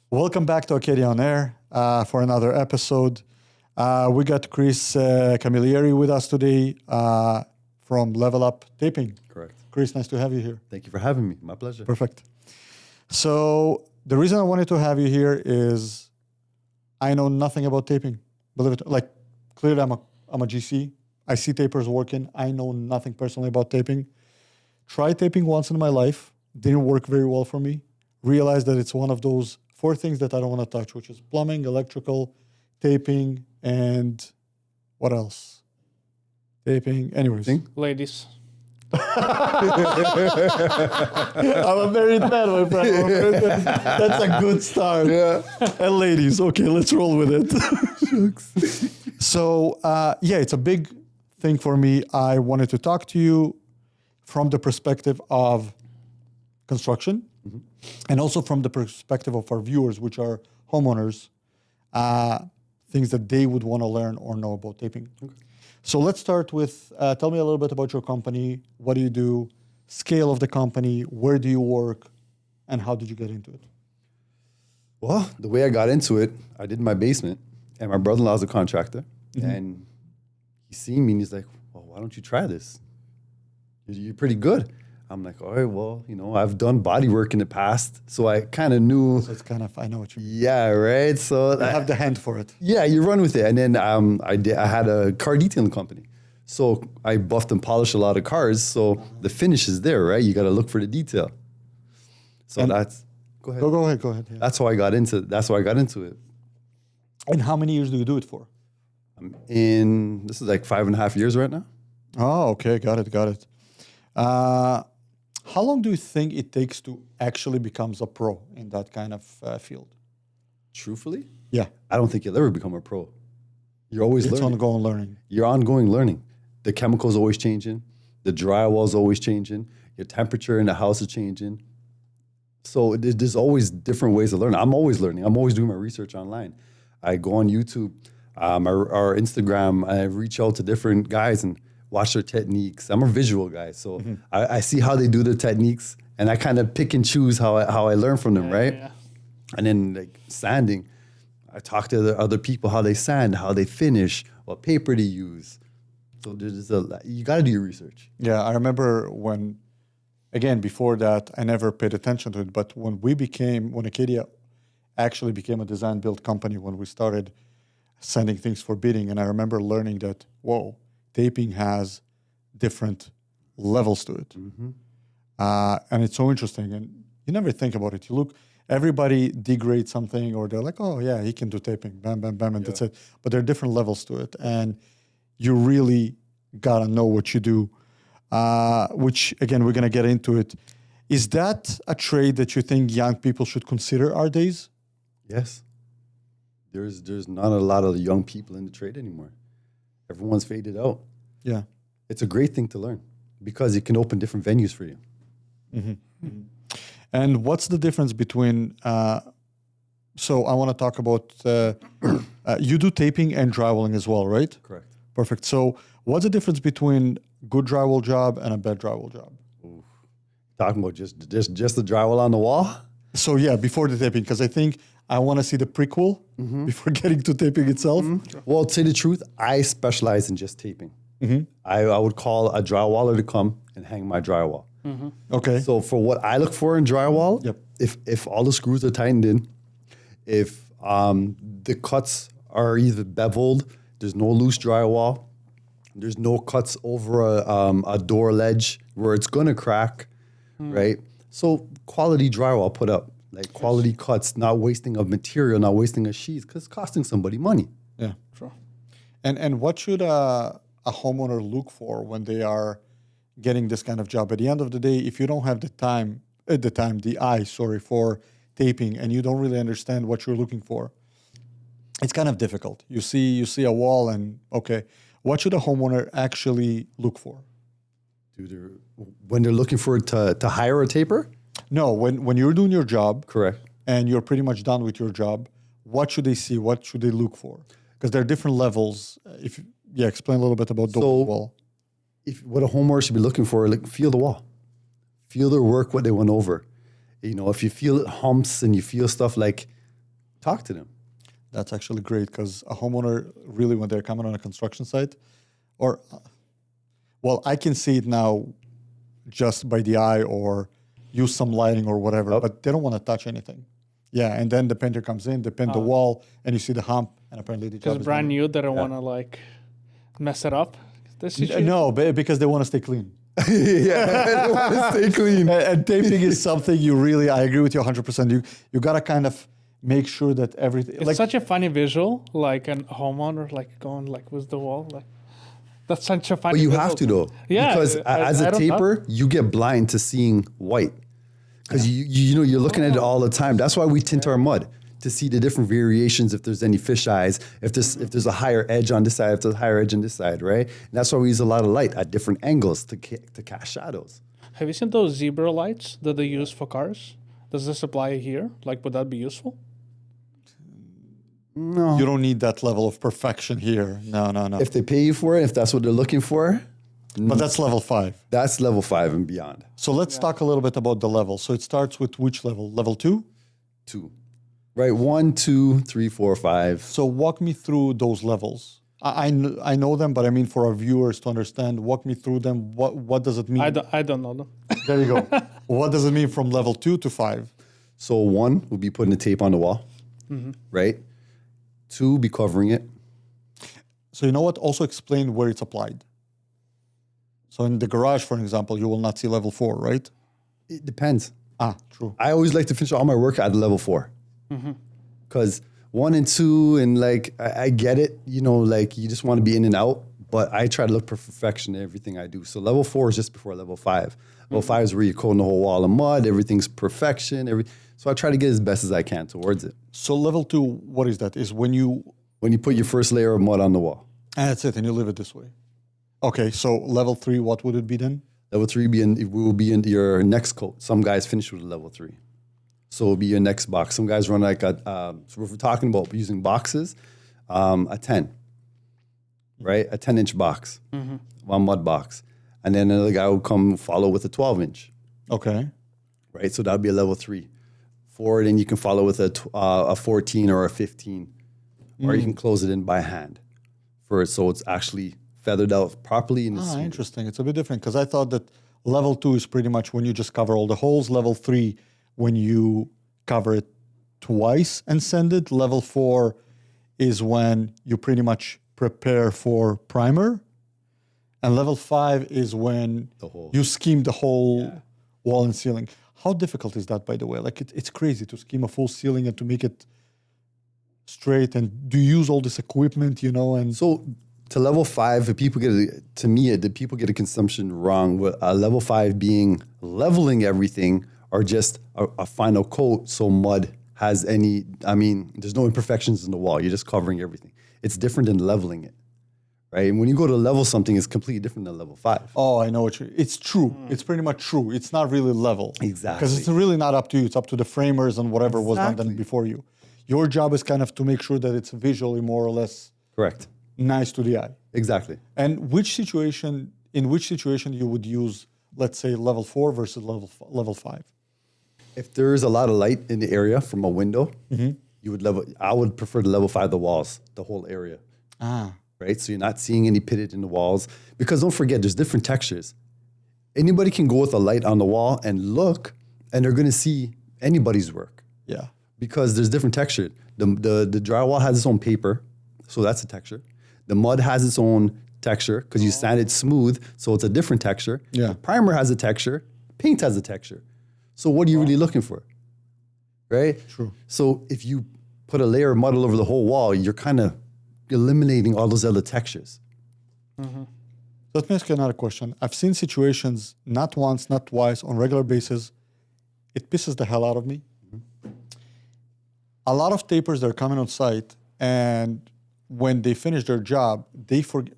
Welcome back to Acadia On Air for another episode. We got Chris Camilleri with us today from Level Up Taping. Correct. Chris, nice to have you here. Thank you for having me. My pleasure. Perfect. So the reason I wanted to have you here is I know nothing about taping. Believe it, like clearly I'm a GC. I see tapers working. I know nothing personally about taping. Tried taping once in my life. Didn't work very well for me. Realized that it's one of those 4 things that I don't want to touch, which is plumbing, electrical, taping, and what else? Taping. Anyways. Ladies. I'm a married man, my friend. That's a good start. Yeah. And ladies, okay, let's roll with it. So, it's a big thing for me. I wanted to talk to you from the perspective of construction, and also from the perspective of our viewers, which are homeowners, things that they would want to learn or know about taping. Okay. So let's start with, tell me a little bit about your company. What do you do? Scale of the company. Where do you work? And how did you get into it? Well, the way I got into it, I did in my basement, and my brother-in-law is a contractor, and he's seen me, and he's like, well, why don't you try this? You're pretty good. I'm like, all right, well, I've done body work in the past, so I kind of knew. So it's kind of, I know what you mean. Yeah, right? So I have the hand for it. Yeah, you run with it. And then I had a car detailing company. So I buffed and polished a lot of cars, so the finish is there, right? You got to look for the detail. So and that's, go ahead. Go ahead. Yeah. That's how I got into it. And how many years do you do it for? This is like 5.5 years right now. Oh, okay. Got it. How long do you think it takes to actually become a pro in that kind of field? Truthfully? Yeah. I don't think you'll ever become a pro. You're always learning. It's ongoing learning. You're ongoing learning. The chemical's always changing. The drywall's always changing. Your temperature in the house is changing. So there's always different ways to learn. I'm always learning. I'm always doing my research online. I go on YouTube, our Instagram. I reach out to different guys and watch their techniques. I'm a visual guy, so I see how they do their techniques, and I kind of pick and choose how I learn from them, right? Yeah. And then like sanding, I talk to the other people how they sand, how they finish, what paper they use. So you got to do your research. Yeah, I remember when, again, before that, I never paid attention to it, but when Acadia actually became a design build company, when we started sending things for bidding, and I remember learning that, whoa, taping has different levels to it. And it's so interesting. And you never think about it. You look, everybody degrades something, or they're like, oh, yeah, he can do taping, bam, bam, bam, and that's it. But there are different levels to it. And you really got to know what you do, which, again, we're going to get into it. Is that a trade that you think young people should consider our days? Yes. There's not a lot of young people in the trade anymore. Everyone's faded out. Yeah. It's a great thing to learn because it can open different venues for you. And what's the difference between, so I want to talk about, you do taping and drywalling as well, right? Correct. Perfect. So what's the difference between good drywall job and a bad drywall job? Ooh. Talking about just the drywall on the wall? So yeah, before the taping, because I think I want to see the prequel before getting to taping itself. Well, to say the truth, I specialize in just taping. I would call a drywaller to come and hang my drywall. Okay. So for what I look for in drywall, if all the screws are tightened in, if the cuts are either beveled, there's no loose drywall, there's no cuts over a door ledge where it's going to crack, right? So quality drywall put up. Like quality cuts, not wasting of material, not wasting of sheets, because it's costing somebody money. Yeah, sure. And what should a homeowner look for when they are getting this kind of job? At the end of the day, if you don't have the eye for taping, and you don't really understand what you're looking for, it's kind of difficult. You see a wall, and okay, what should a homeowner actually look for? When they're looking for to hire a taper? No, when you're doing your job, correct, and you're pretty much done with your job, what should they see? What should they look for? Because there are different levels. Explain a little bit about the wall. What a homeowner should be looking for, like, feel the wall, feel their work, what they went over. If you feel humps and you feel stuff like Talk to them. That's actually great because a homeowner really, when they're coming on a construction site, or, well, I can see it now just by the eye or use some lighting or whatever, but they don't want to touch anything. Yeah, and then the painter comes in, they paint the wall, and you see the hump, and apparently the job Because is brand done. new, they don't want to like mess it up. No, because they want to stay clean. Yeah, they want to stay clean. And taping is something you really, I agree with you 100%. You got to kind of make sure that everything. It's such a funny visual, like a homeowner like going like with the wall. Like that's such a funny. But you visual have to though, Yeah, because as a I don't taper, you get blind to seeing white, because you know you're looking at it all the time. That's why we tint our mud to see the different variations. If there's any fish eyes, if there's a higher edge on this side, if there's a higher edge on this side, right? And that's why we use a lot of light at different angles to cast shadows. Have you seen those zebra lights that they use for cars? Does this apply here? Like, would that be useful? No, You don't need that level of perfection here. No. if they pay you for it, if that's what they're looking for, But that's level 5. that's level 5 and beyond. So let's talk a little bit about the level. So it starts with which level? Level 2? 2, right? 1, 2, 3, 4, 5. So walk me through those levels. I know them, but I mean for our viewers to understand, walk me through them. What does it mean? I don't know them. There you go. What does it mean from level 2 to 5? So 1 would be putting the tape on the wall, right? 2 be covering it. So you know what? Also explain where it's applied. So in the garage, for example, you will not see level 4, right? It depends. True. I always like to finish all my work at level 4. Because 1 and 2, and like, I get it, you know, like you just want to be in and out, but I try to look for perfection in everything I do. So level 4 is just before level 5. Level 5 is where you're coating the whole wall of mud, everything's perfection. So I try to get as best as I can towards it. So level 2, what is that? Is when you... When you put your first layer of mud on the wall. And that's it, and you leave it this way. Okay, so level 3, what would it be then? Level 3 will be in your next coat. Some guys finish with a level 3. So it'll be your next box. Some guys run like so if we're talking about using boxes, a 10, right? A 10-inch box, one mud box. And then another guy will come follow with a 12-inch, Okay. right? So that'll be a level 3. 4, then you can follow with a 14 or a 15, or you can close it in by hand so it's actually feathered out properly. And Interesting. It's a bit different because I thought that level 2 is pretty much when you just cover all the holes. Level 3, when you cover it twice and sand it. Level 4 is when you pretty much prepare for primer. And level 5 is when you scheme the whole wall and ceiling. How difficult is that, by the way? Like it's crazy to scheme a full ceiling and to make it straight. And do you use all this equipment, you know? And so to level 5, if people the people get a consumption wrong with level 5 being leveling everything or just a final coat so mud has there's no imperfections in the wall. You're just covering everything. It's different than leveling it, right? And when you go to level something, it's completely different than level 5. Oh, I know what you... It's true. It's pretty much true. It's not really level. Exactly. Because it's really not up to you. It's up to the framers and whatever was done before you. Your job is kind of to make sure that it's visually more or less Correct. nice to the eye. Exactly. And in which situation you would use, let's say, level 4 versus level 5? If there's a lot of light in the area from a window, I would prefer to level 5 the walls, the whole area. Right? So you're not seeing any pitted in the walls. Because don't forget, there's different textures. Anybody can go with a light on the wall and look, and they're going to see anybody's work. Yeah. Because there's different texture. The drywall has its own paper, so that's a texture. The mud has its own texture because you sand it smooth, so it's a different texture. Yeah. The primer has a texture. Paint has a texture. So what are you really looking for? Right? True. So if you put a layer of mud all over the whole wall, you're kind of eliminating all those other textures. Let me ask you another question. I've seen situations, not once, not twice, on regular basis. It pisses the hell out of me. A lot of tapers that are coming on site, and when they finish their job, they forget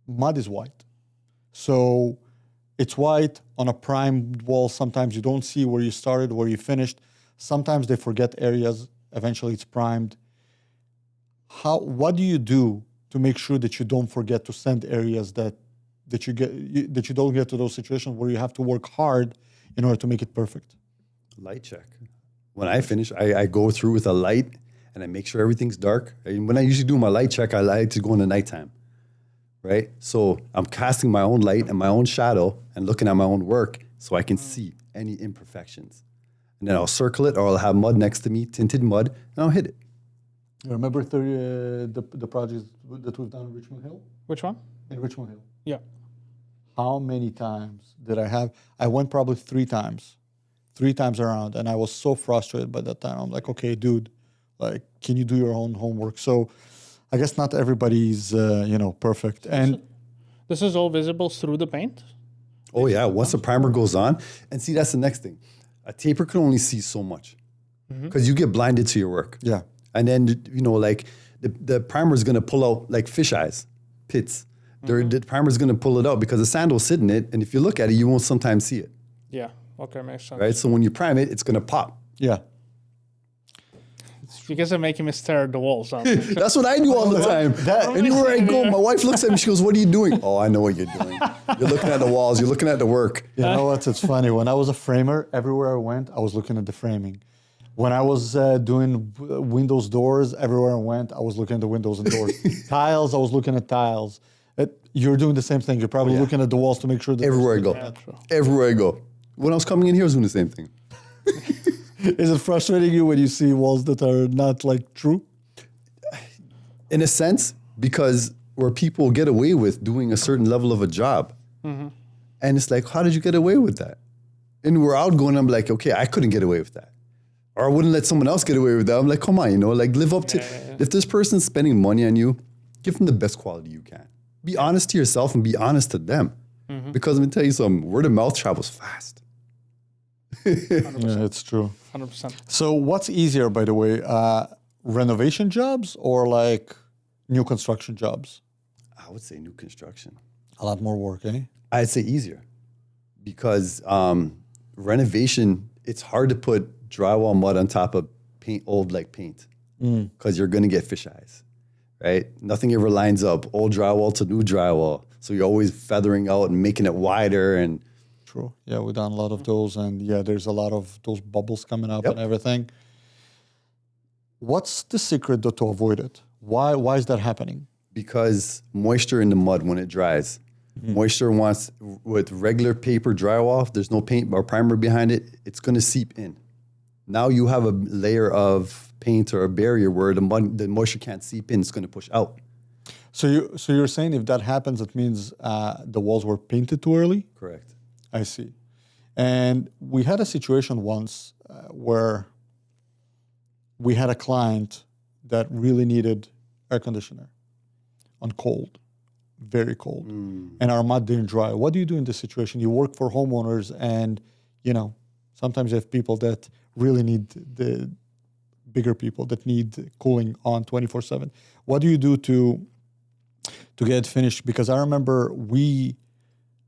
mud is white. So it's white on a primed wall. Sometimes you don't see where you started, where you finished. Sometimes they forget areas. Eventually it's primed. What do you do to make sure that you don't forget to sand areas that you don't get to those situations where you have to work hard in order to make it perfect? Light check. When I finish, I go through with a light and I make sure everything's dark. And when I usually do my light check, I like to go in the nighttime, right? So I'm casting my own light and my own shadow and looking at my own work so I can see any imperfections. And then I'll circle it, or I'll have mud next to me, tinted mud, and I'll hit it. You remember the project that we've done in Richmond Hill? Which one? In Richmond Hill. Yeah. How many times did I have? I went probably 3 times. 3 times around, and I was so frustrated by that time. I'm like, okay, dude, like, can you do your own homework? So I guess not everybody's, perfect. And This is all visible through the paint? Oh yeah, once the primer goes on, and see, that's the next thing. A taper can only see so much because you get blinded to your work. yeah, And then, like the primer is going to pull out like fish eyes, pits. The primer is going to pull it out because the sand will sit in it. And if you look at it, you won't sometimes see it, Yeah. Okay, makes sense. right? So when you prime it, it's going to pop. yeah. You guys are making me stare at the walls. Aren't you? That's what I do all the time. Anywhere I go, my wife looks at me, she goes, what are you doing? Oh, I know what you're doing. You're looking at the walls, you're looking at the work. You know what? It's funny. When I was a framer, everywhere I went, I was looking at the framing. When I was doing windows, doors, everywhere I went, I was looking at the windows and doors. Tiles, I was looking at tiles. You're doing the same thing. You're probably looking at the walls to make sure that Everywhere I go. true. Everywhere I go. When I was coming in here, I was doing the same thing. Is it frustrating you when you see walls that are not like true? In a sense, because where people get away with doing a certain level of a job. And it's like, how did you get away with that? And we're out going, I'm like, okay, I couldn't get away with that. Or I wouldn't let someone else get away with that. I'm like, come on, like live up to, if this person's spending money on you, give them the best quality you can. Be honest to yourself and be honest to them. Because let me tell you something, word of mouth travels fast. Yeah, it's true. 100%. So what's easier, by the way, renovation jobs or like new construction jobs? I would say new construction. A lot more work, eh? I'd say easier because renovation, it's hard to put drywall mud on top of paint, old like paint, because you're going to get fish eyes, right? Nothing ever lines up, old drywall to new drywall. So you're always feathering out and making it wider. And True. Yeah, we've done a lot of those, and yeah, there's a lot of those bubbles coming up and everything. What's the secret though to avoid it? Why is that happening? because moisture in the mud when it dries, moisture wants, with regular paper drywall, if there's no paint or primer behind it, it's going to seep in. Now you have a layer of paint or a barrier where the moisture can't seep in, it's going to push out. So you're saying if that happens, it means the walls were painted too early? Correct. I see. And we had a situation once where we had a client that really needed air conditioner on cold, very cold, and our mud didn't dry. What do you do in this situation? You work for homeowners, and sometimes you have people that really need the bigger people that need cooling on 24/7. What do you do to get it finished? Because I remember we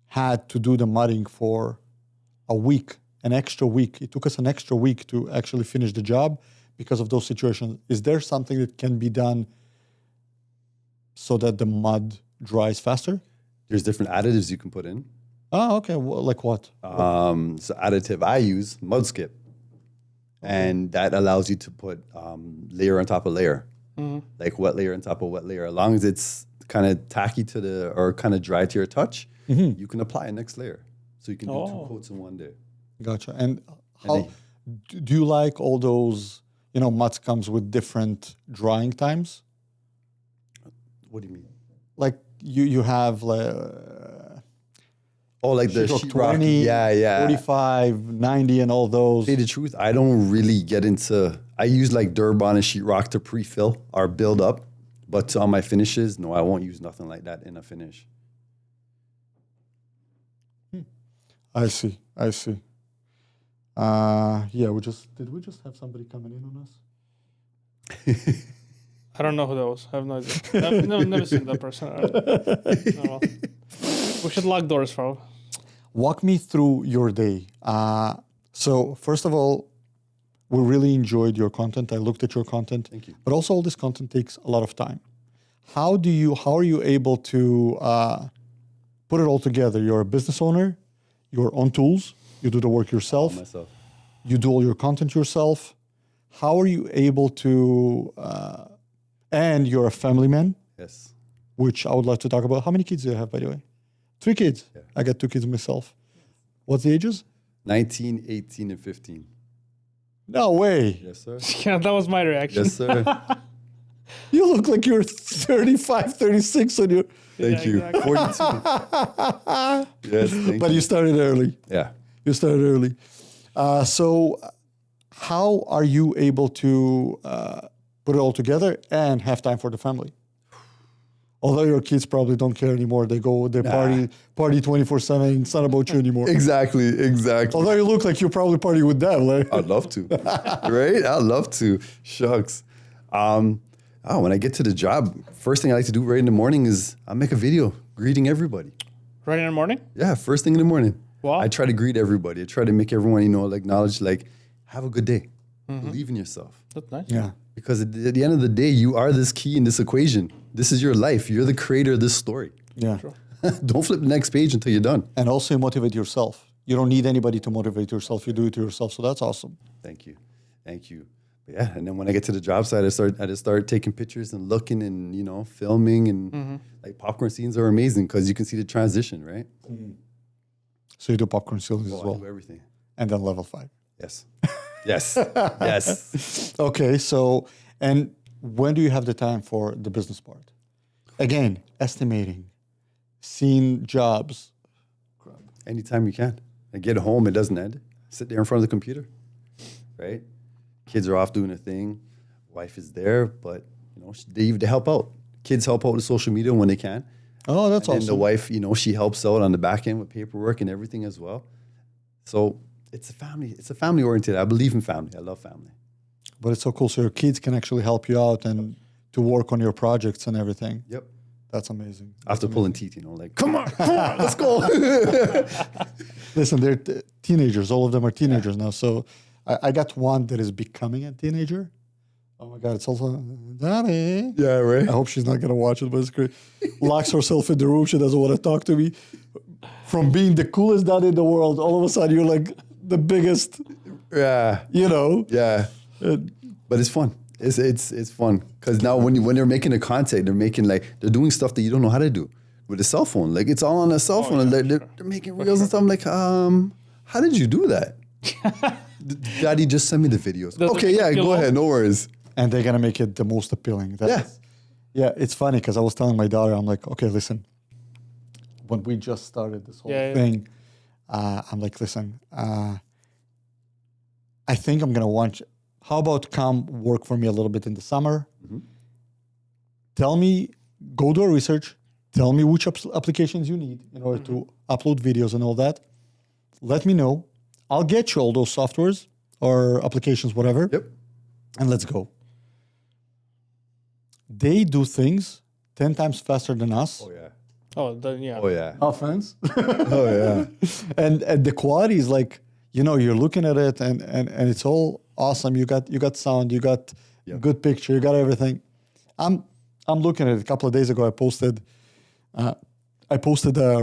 had to do the mudding for a week, an extra week. It took us an extra week to actually finish the job because of those situations. Is there something that can be done so that the mud dries faster? There's different additives you can put in. Oh, okay. Well, like what? So additive I use, mud skip. And that allows you to put layer on top of layer, like wet layer on top of wet layer. As long as it's kind of tacky to or kind of dry to your touch, you can apply a next layer. So you can do 2 coats in one day. Gotcha. And how do you like all those, mud comes with different drying times? What do you mean? Like you have like... like the sheetrock sheetrock. 20, Yeah. 45, 90, and all those. To say the truth, I don't really get into. I use like Durbon and sheetrock to pre-fill or build up, but on my finishes, no, I won't use nothing like that in a finish. I see. Yeah, did we just have somebody coming in on us? I don't know who that was. I have no idea. I've never seen that person. No. We should lock doors, bro. Walk me through your day. So first of all, we really enjoyed your content. I looked at your content. Thank you. But also all this content takes a lot of time. How are you able to put it all together? You're a business owner, your own tools, you do the work yourself, Myself. you do all your content yourself. how are you able to? And you're a family man, Yes. which I would like to talk about. How many kids do you have, by the way? 3 kids. Yeah. I got 2 kids myself. What's the ages? 19, 18, and 15. No way. Yes, sir. Yeah, that was my reaction. Yes, sir. You look like you're 35, 36 on your. Thank you. exactly. 42. Yes, thank But you. you started early. Yeah. You started early. So, how are you able to put it all together and have time for the family? Although your kids probably don't care anymore, they party 24/7. It's not about you anymore. Exactly. Although you look like you probably party with them, like. I'd love to. Right? I'd love to. Shucks. When I get to the job, first thing I like to do right in the morning is I make a video greeting everybody. Right in the morning? Yeah, first thing in the morning. Wow. I try to greet everybody. I try to make everyone, acknowledge, have a good day. Believe in yourself. That's nice. Yeah. Because at the end of the day, you are this key in this equation. This is your life. You're the creator of this story. Yeah. Don't flip the next page until you're done. And also you motivate yourself. You don't need anybody to motivate yourself. You do it to yourself. So that's awesome. Thank you. But yeah, and then when I get to the job site, I just start taking pictures and looking and filming and like popcorn scenes are amazing because you can see the transition, right? So you do popcorn ceilings as I well. do everything. And then level 5. Yes. Yes. Yes. Okay. So, and when do you have the time for the business part? Again, estimating, seeing jobs. Anytime you can. I get home, it doesn't end. Sit there in front of the computer, right? Kids are off doing a thing. Wife is there, but they help out. Kids help out with social media when they can. Oh, that's And awesome. the wife, she helps out on the back end with paperwork and everything as well. So it's a family. It's a family oriented. I believe in family. I love family. But it's so cool. So your kids can actually help you out and to work on your projects and everything. Yep. That's amazing. After pulling teeth, come on, let's go. Listen, they're teenagers. All of them are teenagers now. So I got one that is becoming a teenager. Oh my God, it's also, Daddy. Yeah, right. I hope she's not going to watch it, but it's great. Locks herself in the room. She doesn't want to talk to me. From being the coolest daddy in the world, all of a sudden you're like the biggest, Yeah. Yeah. But it's fun. It's fun because now when they're making a content, they're doing stuff that you don't know how to do with a cell phone. Like it's all on a cell phone, and they're making reels and stuff. I'm like, how did you do that? Daddy, just send me the videos. Okay, yeah, go ahead, no worries. and they're going to make it the most appealing. Yeah, it's funny because I was telling my daughter, I'm like, okay, listen, when we just started this whole thing, I'm like, listen, I think I'm going to want you. How about come work for me a little bit in the summer? Tell me, go do a research. Tell me which applications you need in order to upload videos and all that. Let me know. I'll get you all those softwares or applications, whatever. Yep. And let's go. They do things 10 times faster than us. Oh yeah. Oh, then yeah. Oh yeah. Offense. Oh yeah. and the quality is like, you're looking at it and it's all awesome. You got sound, you got good picture, you got everything. I'm looking at it. A couple of days ago, I posted a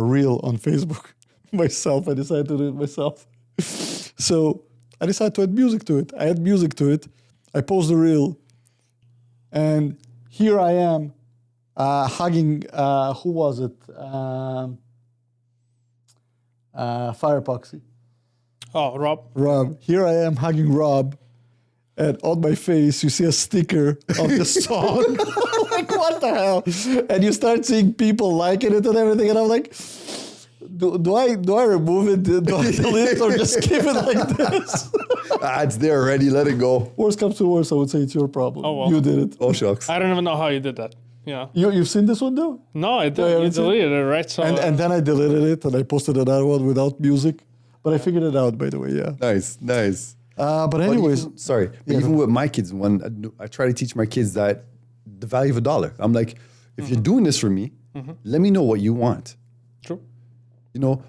reel on Facebook myself. I decided to do it myself. So I decided to add music to it. I add music to it. I post the reel, and here I am hugging. Who was it? Fire Epoxy. Oh, Rob. Rob. Here I am hugging Rob, and on my face you see a sticker of the song. Like, what the hell? And you start seeing people liking it and everything, and I'm like, do I remove it? Do I delete it or just keep it like this? It's there already. Let it go. Worst comes to worst, I would say it's your problem. Oh, well. You did it. Oh shucks. I don't even know how you did that. Yeah. You've seen this one though? No, I Yeah, didn't. You it's a- deleted it, right? So And then I deleted it and I posted another one without music. But I figured it out, by the way, yeah. Nice. But anyways, Even with my kids, when I try to teach my kids that the value of $1. I'm like, if you're doing this for me, let me know what you want. true.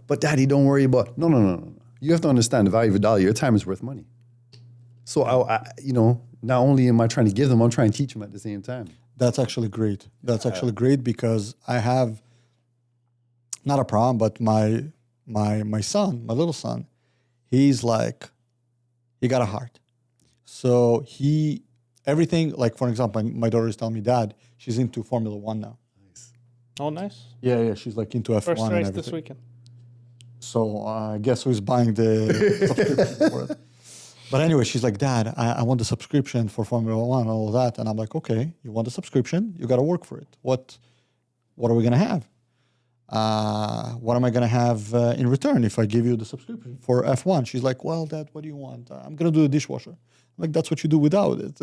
But Daddy, don't worry about. No. You have to understand the value of $1. Your time is worth money. So I not only am I trying to give them, I'm trying to teach them at the same time. that's actually great. That's actually great because I have not a problem, but my son, my little son, he's like, he got a heart. So everything, like for example, my daughter is telling me, Dad, she's into Formula One now. Oh, nice. Yeah, she's like into F1 First and race everything. this weekend. So guess who's buying the subscription for it? But anyway, she's like, Dad, I want the subscription for Formula One and all that. And I'm like, okay, you want the subscription? You got to work for it. What are we going to have? What am I going to have in return if I give you the subscription for F1? She's like, well, Dad, what do you want? I'm going to do the dishwasher. I'm like, that's what you do without it.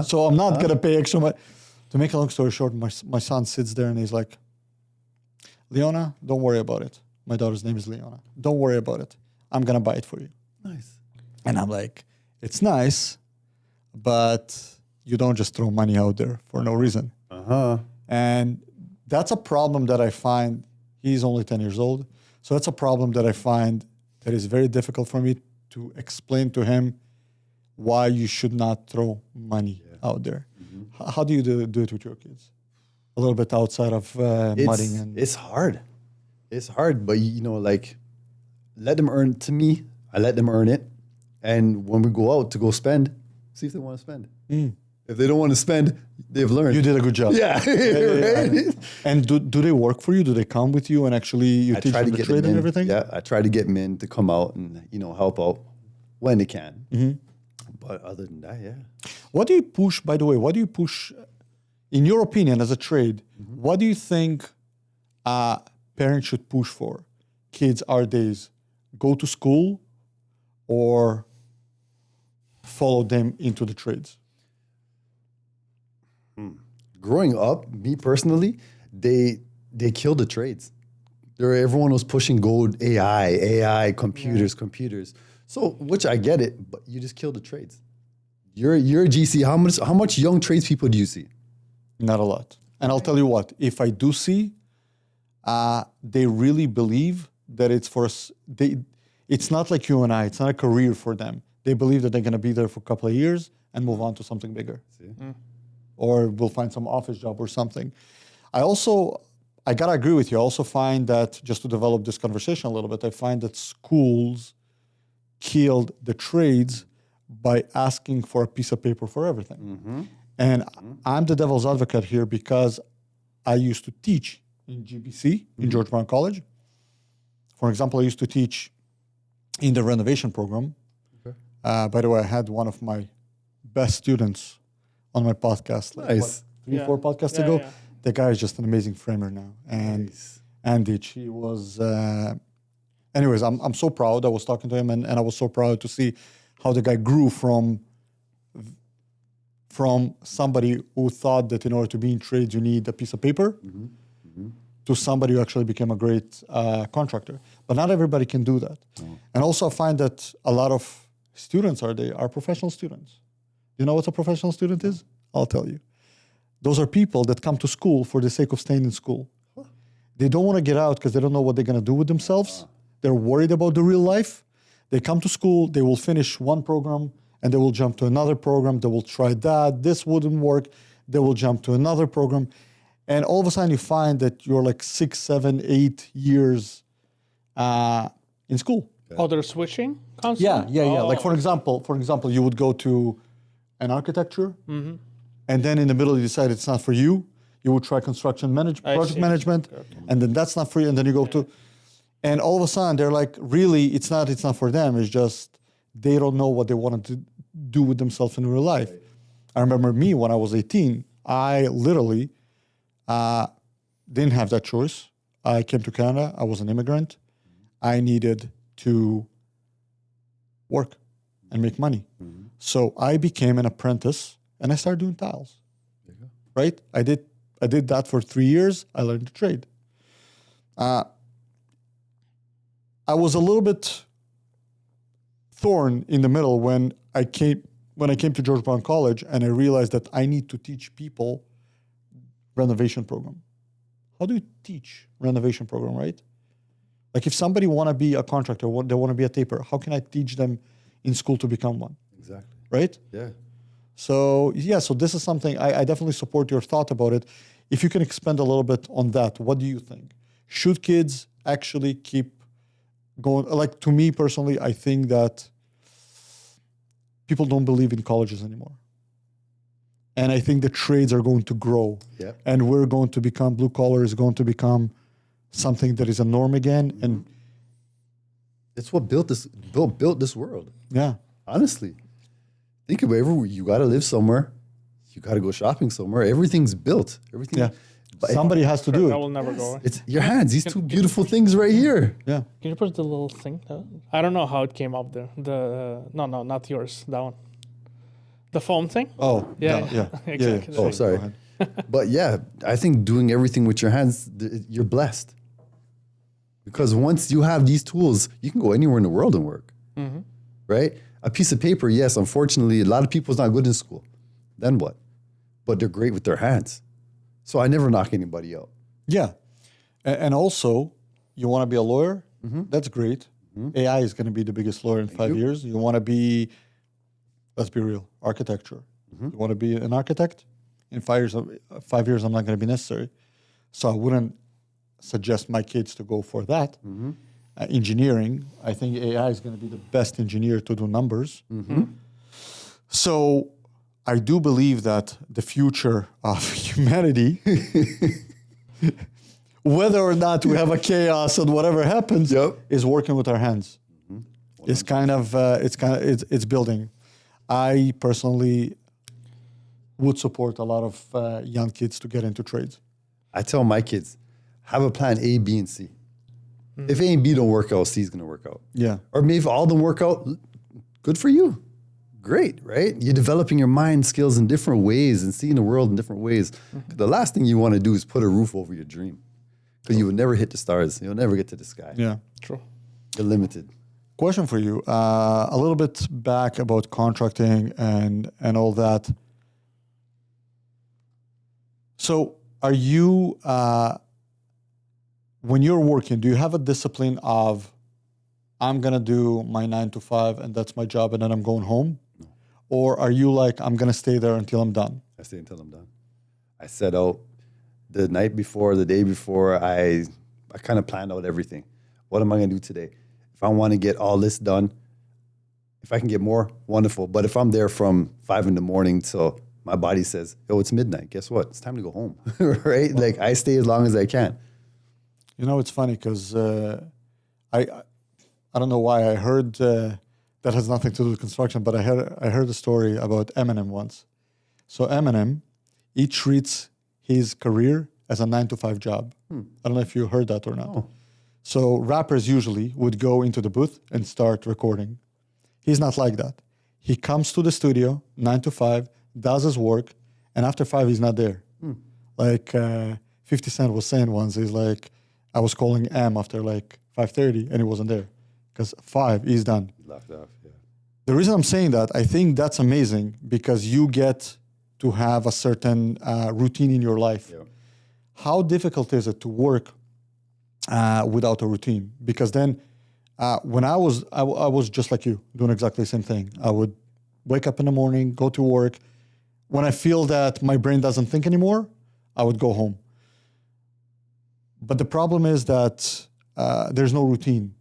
So I'm not going to pay extra money. To make a long story short, my son sits there and he's like, Leona, don't worry about it. My daughter's name is Leona. Don't worry about it. I'm going to buy it for you. Nice. And I'm like, it's nice, but you don't just throw money out there for no reason. And that's a problem that I find. He's only 10 years old. So that's a problem that I find that is very difficult for me to explain to him why you should not throw money out there. How do you do it with your kids? A little bit outside of mudding. And it's hard. It's hard, but like, let them earn. To me, I let them earn it. And when we go out to go spend, see if they want to spend. If they don't want to spend, they've learned. You did a good job. Yeah. Right? And do they work for you? Do they come with you and actually you teach them the trade and everything? Yeah, I try to get them in to come out and help out when they can. But other than that, yeah. What do you push, by the way, in your opinion, as a trade, what do you think parents should push for? Kids our days, go to school or follow them into the trades? Growing up, me personally, they killed the trades. Everyone was pushing gold, AI, computers. So, which I get it, but you just killed the trades. You're a GC. How much young tradespeople do you see? Not a lot. And I'll tell you what, if I do see, they really believe that it's for us. It's not like you and I. It's not a career for them. They believe that they're going to be there for a couple of years and move on to something bigger. Or we'll find some office job or something. I got to agree with you. I also find that, just to develop this conversation a little bit, I find that schools killed the trades by asking for a piece of paper for everything. And I'm the devil's advocate here because I used to teach in GBC, in George Brown College. For example, I used to teach in the renovation program. By the way, I had one of my best students on my podcast, Nice. 4 podcasts ago. Yeah. The guy is just an amazing framer now. And Andy, he was... anyways, I'm so proud. I was talking to him and I was so proud to see how the guy grew from somebody who thought that in order to be in trades, you need a piece of paper to somebody who actually became a great contractor. But not everybody can do that. And also I find that a lot of students are professional students. You know what a professional student is? I'll tell you. Those are people that come to school for the sake of staying in school. They don't want to get out because they don't know what they're going to do with themselves. They're worried about the real life. They come to school, they will finish one program, and they will jump to another program. They will try that. This wouldn't work. They will jump to another program. And all of a sudden you find that you're like 6, 7, 8 years in school. Oh, they're switching constantly? Yeah. Like for example, you would go to an architecture, and then in the middle you decide it's not for you. You would try construction project management, and then that's not for you. And then you go to, and all of a sudden they're like, really, it's not for them. It's just they don't know what they wanted to do with themselves in real life. I remember me when I was 18. I literally didn't have that choice. I came to Canada. I was an immigrant. I needed to work and make money. So I became an apprentice and I started doing tiles. Right? I did that for 3 years. I learned to trade. I was a little bit thorn in the middle when I came to George Brown College and I realized that I need to teach people renovation program. How do you teach renovation program, right? Like if somebody want to be a contractor, they want to be a taper, how can I teach them in school to become one? Exactly. Right? Yeah. So this is something, I definitely support your thought about it. If you can expand a little bit on that, what do you think? Should kids actually keep going? Like to me personally, I think that people don't believe in colleges anymore. And I think the trades are going to grow. Yeah. And we're going to become, blue collar is going to become something that is a norm again. And it's what built this world. yeah. Honestly, think about it. You got to live somewhere. You got to go shopping somewhere. Everything's built. Everything. Yeah. Somebody has to do That it. will never go away. It's your hands. These two beautiful things right here. Yeah. Can you put the little thing? I don't know how it came up there. The no, not yours. That one. The foam thing. Oh, Yeah, yeah. exactly. Yeah. Oh, sorry. Go ahead. But yeah, I think doing everything with your hands, you're blessed. Because once you have these tools, you can go anywhere in the world and work. Right? A piece of paper, yes, unfortunately, a lot of people's not good in school. Then what? But they're great with their hands. So I never knock anybody out. Yeah. And also, you want to be a lawyer? That's great. AI is going to be the biggest lawyer in 5 years. You want to be, let's be real, architecture. You want to be an architect? In 5 years, I'm not going to be necessary. So I wouldn't suggest my kids to go for that. Engineering, I think AI is going to be the best engineer to do numbers. So I do believe that the future of humanity, whether or not we have a chaos and whatever happens, is working with our hands. It's it's building. I personally would support a lot of young kids to get into trades. I tell my kids, have a plan A, B, and C. If A and B don't work out, C is going to work out. Yeah. Or maybe if all don't work out, good for you. Great, right? You're developing your mind skills in different ways and seeing the world in different ways. The last thing you want to do is put a roof over your dream because you will never hit the stars. You'll never get to the sky. Yeah. True. You're limited. Question for you. A little bit back about contracting and all that. So are you, when you're working, do you have a discipline of, I'm going to do my 9 to 5 and that's my job and then I'm going home? No. Or are you like, I'm going to stay there until I'm done? I stay until I'm done. I set out the night before, the day before, I kind of planned out everything. What am I going to do today? If I want to get all this done, if I can get more, wonderful. But if I'm there from 5 in the morning till my body says, oh, it's midnight, guess what? It's time to go home, right? Like I stay as long as I can. You know, it's funny because I don't know why I heard that has nothing to do with construction, but I heard a story about Eminem once. So Eminem, he treats his career as a 9 to 5 job. I don't know if you heard that or not. Oh. So rappers usually would go into the booth and start recording. He's not like that. He comes to the studio 9 to 5, does his work, and after 5 he's not there. Like 50 Cent was saying once, he's like, I was calling M after like 5:30 and he wasn't there. Because 5, he's done. Locked off, yeah. The reason I'm saying that, I think that's amazing because you get to have a certain routine in your life. Yeah. How difficult is it to work without a routine? Because then when I was just like you, doing exactly the same thing. I would wake up in the morning, go to work. When I feel that my brain doesn't think anymore, I would go home. But the problem is that there's no routine.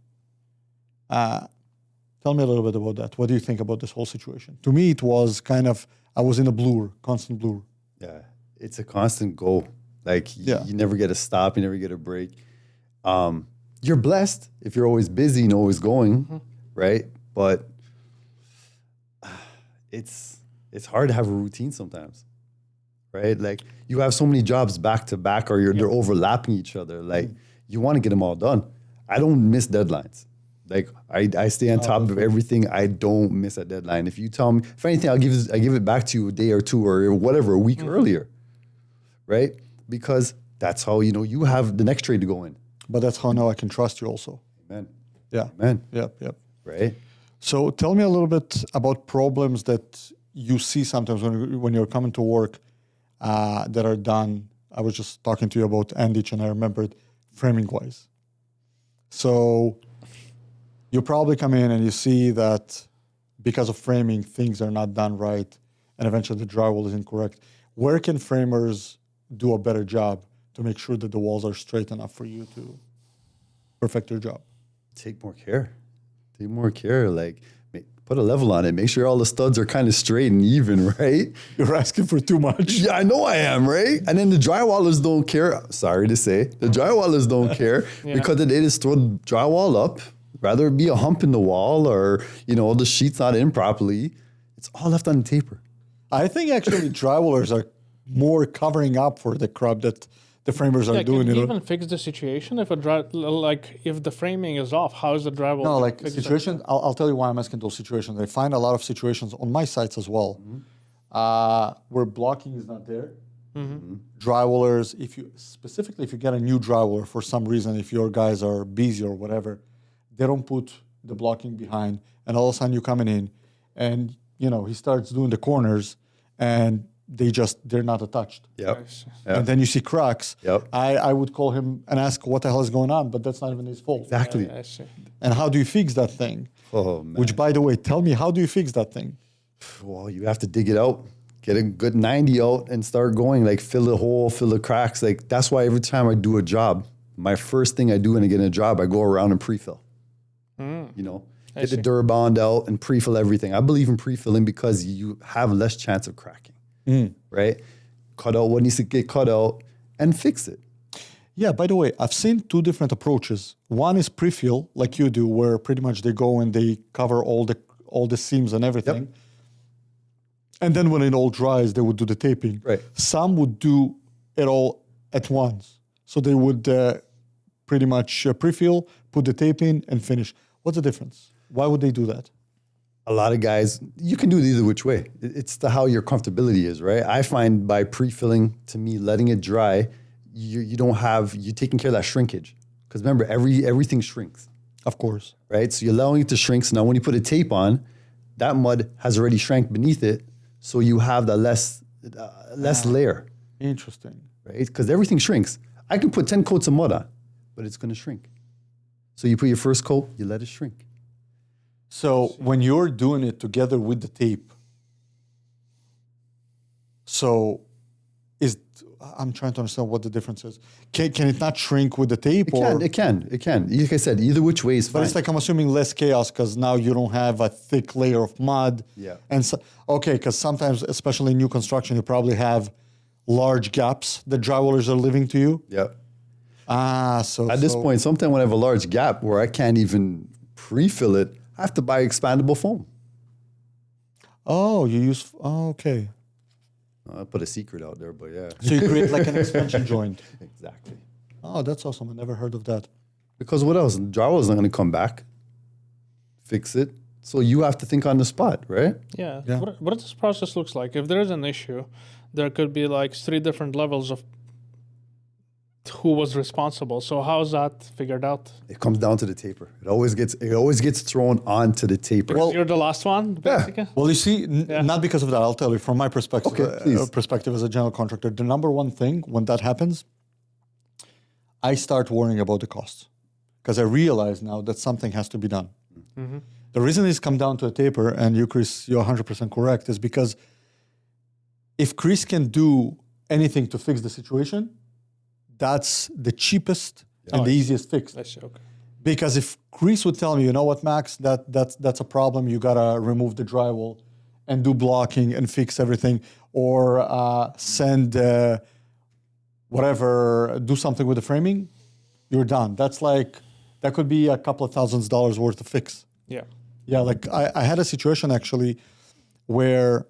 Tell me a little bit about that. What do you think about this whole situation? To me, it was kind of, I was in a blur, constant blur. Yeah, it's a constant go. Like you never get a stop, you never get a break. You're blessed if you're always busy and always going, right? But it's hard to have a routine sometimes, right? Like you have so many jobs back to back, or they're overlapping each other. Like you want to get them all done. I don't miss deadlines. Like I stay on top of everything. I don't miss a deadline. If you tell me, if anything, I give it back to you a day or two or whatever, a week earlier, right? Because that's how you have the next trade to go in. But that's how now I can trust you also. Amen. Yeah. Amen. Yep. Right. So tell me a little bit about problems that you see sometimes when you're coming to work that are done. I was just talking to you about Andich and I remembered framing-wise. So you probably come in and you see that because of framing, things are not done right, and eventually the drywall is incorrect. Where can framers do a better job to make sure that the walls are straight enough for you to perfect your job? Take more care. Take more care. Like put a level on it. Make sure all the studs are kind of straight and even, right? You're asking for too much. Yeah, I know I am, right? And then the drywallers don't care. Sorry to say, the drywallers don't care because they just throw the drywall up, rather it be a hump in the wall or, the sheet's not in properly. It's all left on the taper. I think actually drywallers are more covering up for the crap that the framers are doing. Can you even fix the situation if if the framing is off? How is the drywall? No, like situation. I'll tell you why I'm asking those situations. I find a lot of situations on my sites as well, where blocking is not there. Drywallers, if you get a new drywaller for some reason, if your guys are busy or whatever, they don't put the blocking behind, and all of a sudden you're coming in, and he starts doing the corners, and they're not attached. Yep. And then you see cracks. Yep. I would call him and ask what the hell is going on, but that's not even his fault. Exactly. I see. And how do you fix that thing? Oh, man. Which, by the way, tell me, how do you fix that thing? Well, you have to dig it out, get a good 90 out and start going, like fill the hole, fill the cracks. Like that's why every time I do a job, my first thing I do when I get in a job, I go around and pre-fill. Get the Durabond out and pre-fill everything. I believe in pre-filling because you have less chance of cracking, right? Cut out what needs to get cut out and fix it. Yeah, by the way, I've seen two different approaches. One is pre-fill, like you do, where pretty much they go and they cover all the seams and everything. Yep. And then when it all dries, they would do the taping. Right. Some would do it all at once. So they would pretty much pre-fill, put the tape in, and finish. What's the difference? Why would they do that? A lot of guys, you can do it either which way. It's how your comfortability is, right? I find by pre-filling, to me, letting it dry, you're taking care of that shrinkage. Because remember, everything shrinks. Of course. Right? So you're allowing it to shrink. So now when you put a tape on, that mud has already shrank beneath it. So you have the less layer. Interesting. Right? Because everything shrinks. I can put 10 coats of mud on, but it's going to shrink. So you put your first coat, you let it shrink. So when you're doing it together with the tape, I'm trying to understand what the difference is. Can it not shrink with the tape? It can. Like I said, either which way is fine. But it's like, I'm assuming less chaos because now you don't have a thick layer of mud. Yeah. And because sometimes, especially in new construction, you probably have large gaps that drywallers are leaving to you. Yeah. So at this point, sometimes when I have a large gap where I can't even pre-fill it, I have to buy expandable foam. Okay. I put a secret out there, but yeah. So you create like an expansion joint. Exactly. Oh, that's awesome. I never heard of that. Because what else? Drywall is not going to come back, fix it. So you have to think on the spot, right? Yeah. What this process looks like, if there is an issue, there could be like 3 different levels of who was responsible. So how is that figured out? It comes down to the taper. It always gets thrown onto the taper. Well, you're the last one, basically? Yeah. Well, you see, not because of that. I'll tell you from my perspective. Okay, perspective as a general contractor, the number one thing when that happens, I start worrying about the costs because I realize now that something has to be done. Mm-hmm. The reason it's come down to a taper, and you, Chris, you're 100% correct, is because if Chris can do anything to fix the situation, that's the cheapest and the easiest fix. I see, okay. Because if Chris would tell me, you know what, Max, that's a problem, you gotta remove the drywall and do blocking and fix everything, or send do something with the framing, you're done. That could be a couple of $1,000s worth of fix. Yeah. Yeah, like I had a situation actually where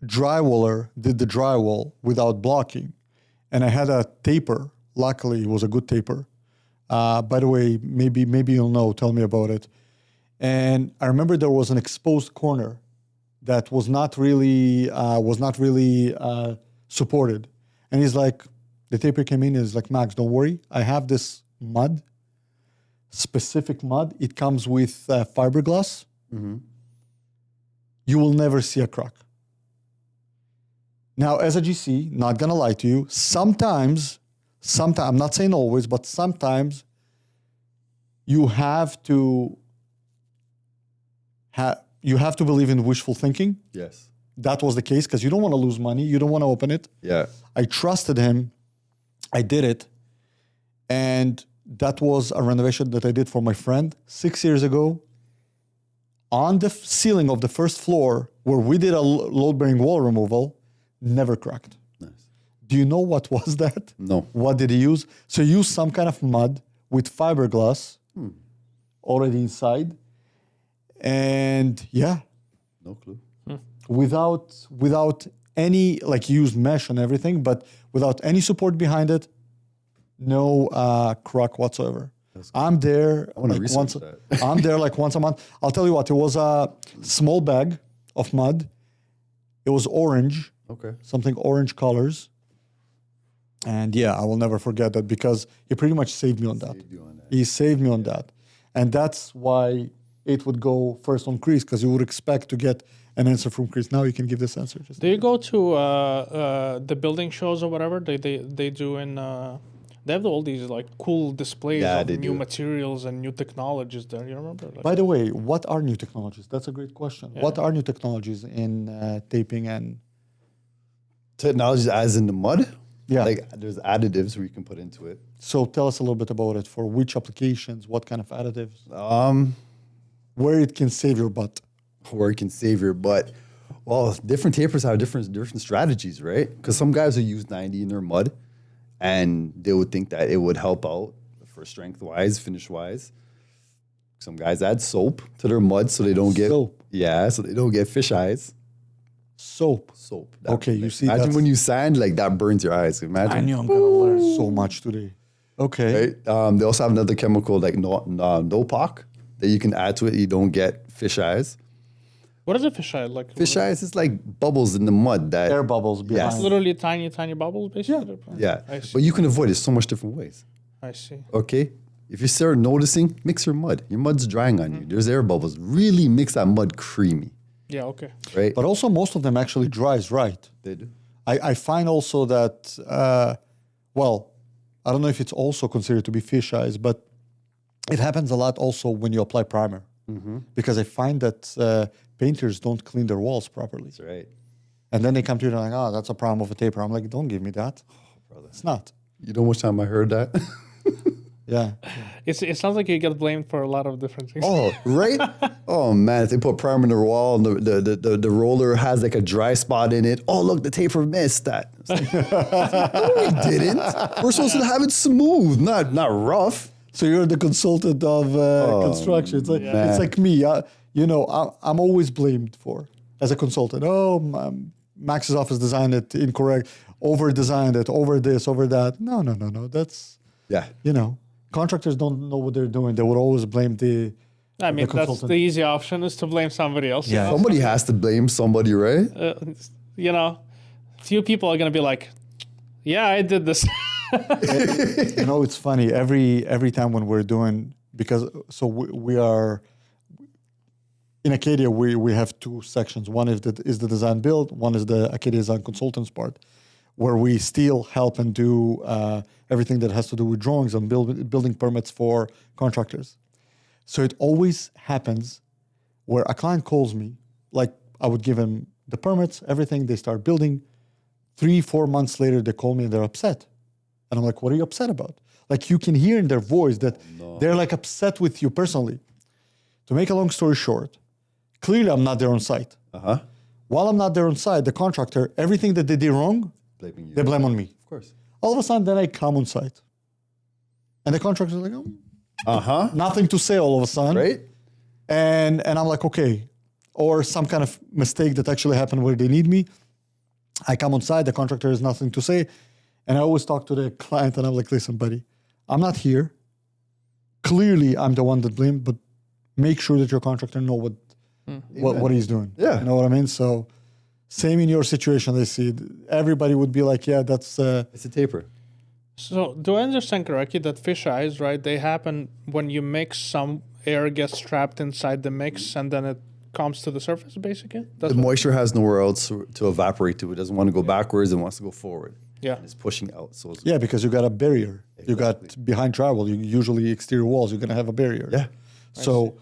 drywaller did the drywall without blocking. And I had a taper. Luckily, it was a good taper. By the way, maybe you'll know. Tell me about it. And I remember there was an exposed corner that was not really supported. And he's like, the taper came in and he's like, Max, don't worry. I have this mud, specific mud. It comes with fiberglass. Mm-hmm. You will never see a crack. Now, as a GC, not gonna lie to you, sometimes, I'm not saying always, but sometimes you have to believe in wishful thinking. Yes. That was the case because you don't want to lose money. You don't want to open it. Yeah. I trusted him. I did it. And that was a renovation that I did for my friend 6 years ago. on the ceiling of the first floor where we did a load-bearing wall removal, never cracked. Nice. Do you know what was that? No. What did he use? So he used some kind of mud with fiberglass already inside. And yeah, No clue. without any, like he used mesh and everything, but without any support behind it, no crack whatsoever. I'm there I want to like research once. that. I'm there like once a month. I'll tell you what. It was a small bag of mud. It was orange, Okay. something orange colors. And yeah, I will never forget that because he pretty much saved me on that. Saved you on that. He saved me on that, and that's why it would go first on Chris because you would expect to get an answer from Chris. Now you can give this answer. Just Do you go to the building shows or whatever they do in? They have all these like cool displays Yeah, of they new do. materials and new technologies there. You remember? Like, By the way, what are new technologies? That's a great question. What are new technologies in taping and Technologies as in the mud? Yeah. Like there's additives where you can put into it. so tell us a little bit about it. For which applications? What kind of additives? Where it can save your butt? Where it can save your butt. Well, different tapers have different strategies, right? Because some guys will use 90 in their mud and they would think that it would help out for strength wise, finish wise. Some guys add soap to their mud so they don't get Soap. Yeah, so they don't get fish eyes. Soap. Soap. Okay, you see, Imagine that's- when you sand, like that burns your eyes. Imagine. I knew I'm gonna learn so much today. Okay. Right? They also have another chemical like Nopak that you can add to it. You don't get fish eyes. what is a fisheye like? Fish eyes is like bubbles in the mud that Air bubbles behind. Yes. Literally tiny bubbles, basically. yeah, I see. but you can avoid it so much different ways. I see. Okay, if you start noticing, mix your mud. Your mud's drying on you. There's air bubbles. Really mix that mud creamy, Yeah. Okay. right? But also, most of them actually dries right. They do. I find also that, well, I don't know if it's also considered to be fish eyes, but it happens a lot also when you apply primer. Because I find that painters don't clean their walls properly. That's right, And then they come to you and like, oh, that's a problem of a taper. I'm like, don't give me that. brother. It's not. You know how much time I heard that? Yeah. It sounds like you get blamed for a lot of different things. Oh, right? Oh man, if they put primer in the wall and the roller has like a dry spot in it. Oh look, the taper missed that. It's like, no, we didn't. We're supposed to have it smooth, not rough. So you're the consultant of construction. It's like me. I'm always blamed for as a consultant. Oh, Max's office designed it incorrect, over-designed it, over this, over that. No. That's, Yeah. contractors don't know what they're doing. They would always blame the I mean, that's consultant. the easy option is to blame somebody else. Yeah. Somebody has to blame somebody, right? Few people are gonna be like, "Yeah, I did this." It's funny. Every time when we're doing, because so we are in Acadia, we have two sections. One is the design build. One is the Acadia design consultants part, where we still help and do everything that has to do with drawings and building permits for contractors. So it always happens where a client calls me, like I would give them the permits, everything, they start building. 3-4 months later, they call me and they're upset. And I'm like, what are you upset about? Like you can hear in their voice that they're like upset with you personally. To make a long story short, clearly I'm not there on site. While I'm not there on site, the contractor, everything that they did wrong, Blaming you. they blame on me. Of course. All of a sudden, then I come on site. And the contractor's like, nothing to say all of a sudden. Right? And I'm like, okay. Or some kind of mistake that actually happened where they need me. I come on site, the contractor has nothing to say. And I always talk to the client and I'm like, listen, buddy, I'm not here. Clearly, I'm the one that blamed, but make sure that your contractor know what he's doing. Yeah. You know what I mean? So same in your situation, I see. Everybody would be like, yeah, that's... It's a taper. So, do I understand correctly that fish eyes, right? They happen when you mix, some air gets trapped inside the mix, and then it comes to the surface, basically. The moisture has nowhere else to evaporate to. It doesn't want to go backwards. It wants to go forward. Yeah. And it's pushing out. So it's, Yeah, because you got a barrier. You got behind drywall, usually exterior walls, you're going to have a barrier. Yeah. So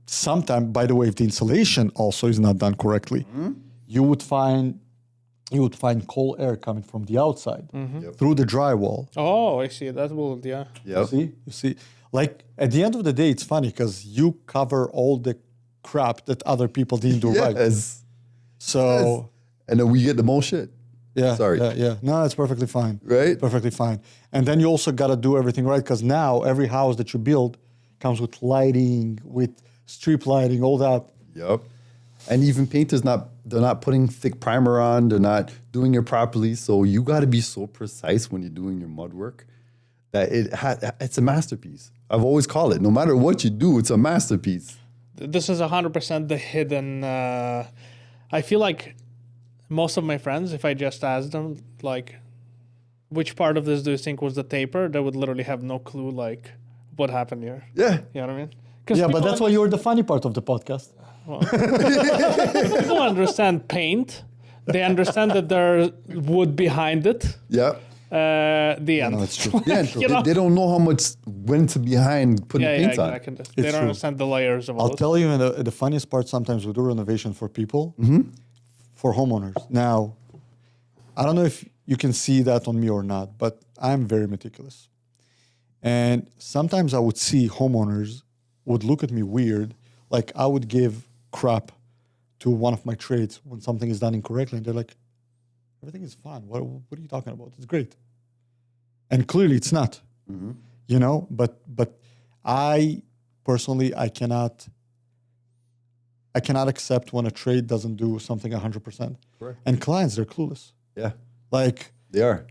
sometimes, by the way, if the insulation also is not done correctly, you would find cold air coming from the outside through the drywall. Oh, I see. That will, Yep. You see, like at the end of the day, it's funny because you cover all the crap that other people didn't do right. Yes. So And then we get the most shit. yeah, Sorry. yeah. No, it's perfectly fine. Right? Perfectly fine. And then you also got to do everything right because now every house that you build comes with lighting, with strip lighting, all that. Yep. And even painters they're not putting thick primer on, they're not doing it properly. So you got to be so precise when you're doing your mud work that it's a masterpiece. I've always called it. No matter what you do, it's a masterpiece. This is 100% the hidden. I feel like most of my friends, if I just asked them, like, which part of this do you think was the taper, they would literally have no clue, like, what happened here. Yeah. You know what I mean? 'Cause Yeah, but people that's why you're the funny part of the podcast. people understand paint. They understand that there's wood behind it. Yeah. The end. No, it's true. Yeah. You know? They don't know how much went behind putting Yeah, paint on. exactly. They don't true. understand the layers of all I'll this. tell you the funniest part sometimes we do renovation for people, for homeowners. Now, I don't know if you can see that on me or not, but I'm very meticulous. And sometimes I would see homeowners would look at me weird, like I would give crap to one of my trades when something is done incorrectly, and they're like, everything is fine. What are you talking about? It's great. And clearly it's not, you know, but I personally, I cannot accept when a trade doesn't do something 100%. Correct. And clients, they're clueless. Yeah. Like, They are.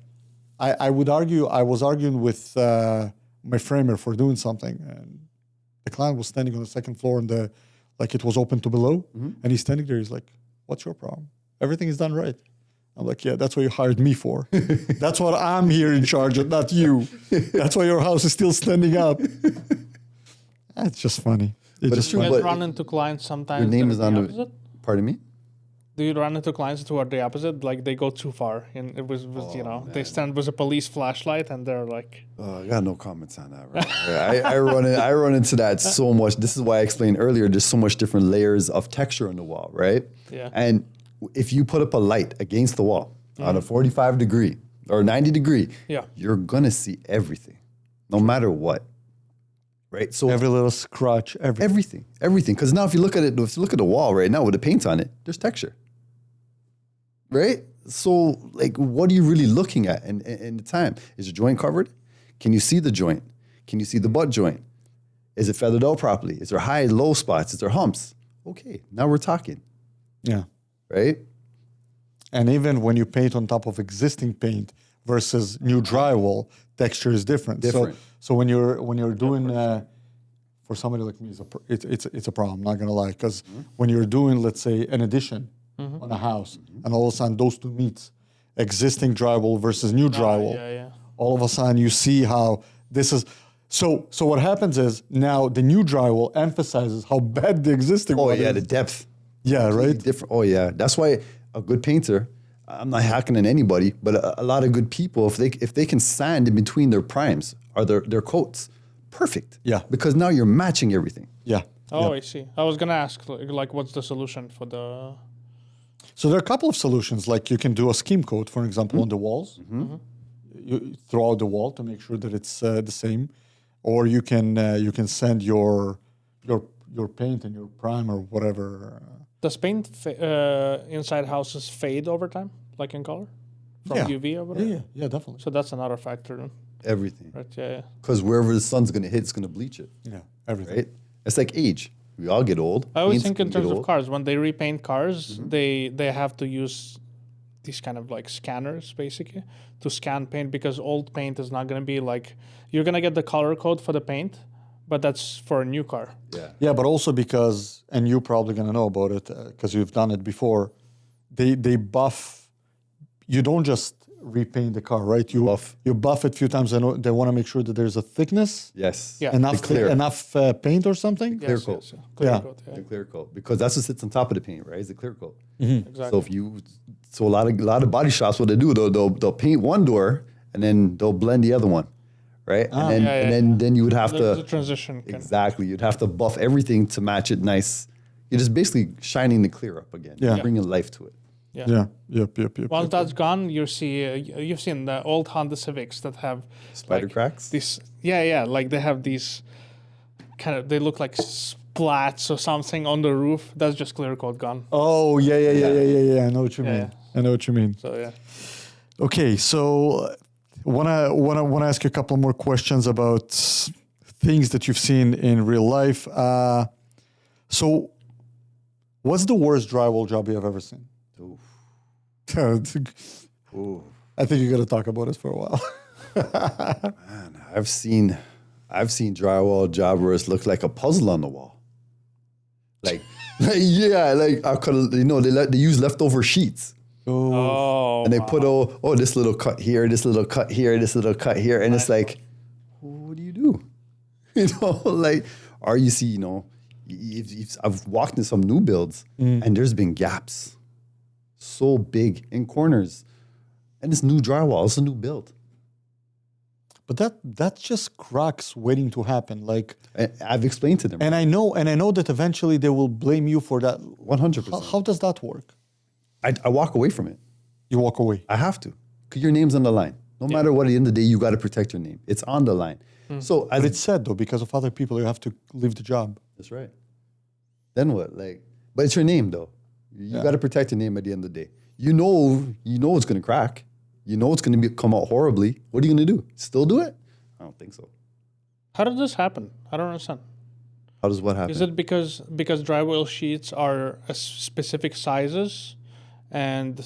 I would argue, I was arguing with my framer for doing something, and the client was standing on the second floor and like it was open to below, and he's standing there, he's like, what's your problem? Everything is done right. I'm like, yeah, that's what you hired me for. That's what I'm here in charge of, not you. That's why your house is still standing up. It's just funny. But it's Do true. you guys But run into clients sometimes? your name that is are on the. opposite? Pardon me? Do you run into clients who are the opposite? Like they go too far, and it was you know, they stand with a police flashlight, and they're like, I got no comments on that. Right? I run into that so much. This is why I explained earlier. There's so much different layers of texture on the wall, right? Yeah. And if you put up a light against the wall on a 45 degree or 90 degree, Yeah. you're gonna see everything, no matter what. Right. So Every little scratch, everything. everything. Because now if you look at the wall right now with the paint on it, there's texture. Right? So like what are you really looking at in the time? Is the joint covered? Can you see the joint? Can you see the butt joint? Is it feathered out properly? Is there high, low spots? Is there humps? Okay, now we're talking. Yeah. Right? And even when you paint on top of existing paint versus new drywall, texture is different. Different. So when you're doing for somebody like me, it's a problem. Not gonna lie, because when you're doing, let's say, an addition on a house, and all of a sudden those two meets, existing drywall versus new drywall. yeah. All of a sudden you see how this is. So what happens is now the new drywall emphasizes how bad the existing Oh one yeah, is. the depth. Yeah, Completely right. Different. Oh yeah, that's why a good painter. I'm not hacking on anybody, but a lot of good people, if they can sand in between their primes or their coats, perfect. Yeah. Because now you're matching everything. Yeah. Oh, yeah. I see. I was gonna ask, like, what's the solution for the? So there are a couple of solutions. Like you can do a scheme coat, for example, on the walls. You throughout the wall to make sure that it's the same, or you can send your paint and your prime or whatever. Does paint inside houses fade over time, like in color, from Yeah. UV or whatever? Yeah, definitely. So that's another factor, then, Everything. right? Yeah. Because wherever the sun's gonna hit, it's gonna bleach it. Yeah, everything. Right? It's like age. We all get old. I always Paint's think in gonna get terms of old. cars. When they repaint cars, they have to use these kind of like scanners basically to scan paint, because old paint is not going to be like, you're going to get the color code for the paint, but that's for a new car. Yeah. Yeah, but also because, and you're probably gonna know about it because you've done it before. They buff. You don't just repaint the car, right? You buff it a few times. They want to make sure that there's a thickness, Yes. Yeah. enough The clear. enough paint or something. Clear coat. Clear Yeah. coat, yeah. The clear coat. Because that's what sits on top of the paint, right? Is the clear coat. Exactly. So a lot of body shops, what they do, they'll paint one door and then they'll blend the other one, right? And then you would have There's a to transition. exactly. You'd have to buff everything to match it nice. You're just basically shining the clear up again. Yeah. You're bringing life to it. Yeah. Yeah. Yep. Once that's gone, you see, you've seen the old Honda Civics that have Spider like, cracks? These, like they have these kind of, they look like plats or something on the roof, that's just clear coat gone. Oh, yeah. I know what you mean. Yeah. I know what you mean. So yeah. Okay, so wanna ask you a couple more questions about things that you've seen in real life. So, what's the worst drywall job you have ever seen? Oof. I Ooh. think you got to talk about this for a while. Man, I've seen drywall job where it looks like a puzzle on the wall. Like I could, they use leftover sheets. Oh. And they put this little cut here, this little cut here, this little cut here, and it's like, what do you do? Or you see, I've walked in some new builds and there's been gaps so big in corners, and it's new drywall, it's a new build. But that's just cracks waiting to happen. Like, I've explained to them, and I know that eventually they will blame you for that. 100%. How does that work? I walk away from it. You walk away. I have to, because your name's on the line. No matter what, at the end of the day, you got to protect your name. It's on the line. So, But it's sad though, because of other people, you have to leave the job. that's right. Then what? But it's your name though. You got to protect your name at the end of the day. You know it's going to crack. You know it's going to come out horribly. What are you going to do? Still do it? I don't think so. How did this happen? I don't understand. How does what happen? Is it because drywall sheets are a specific sizes, and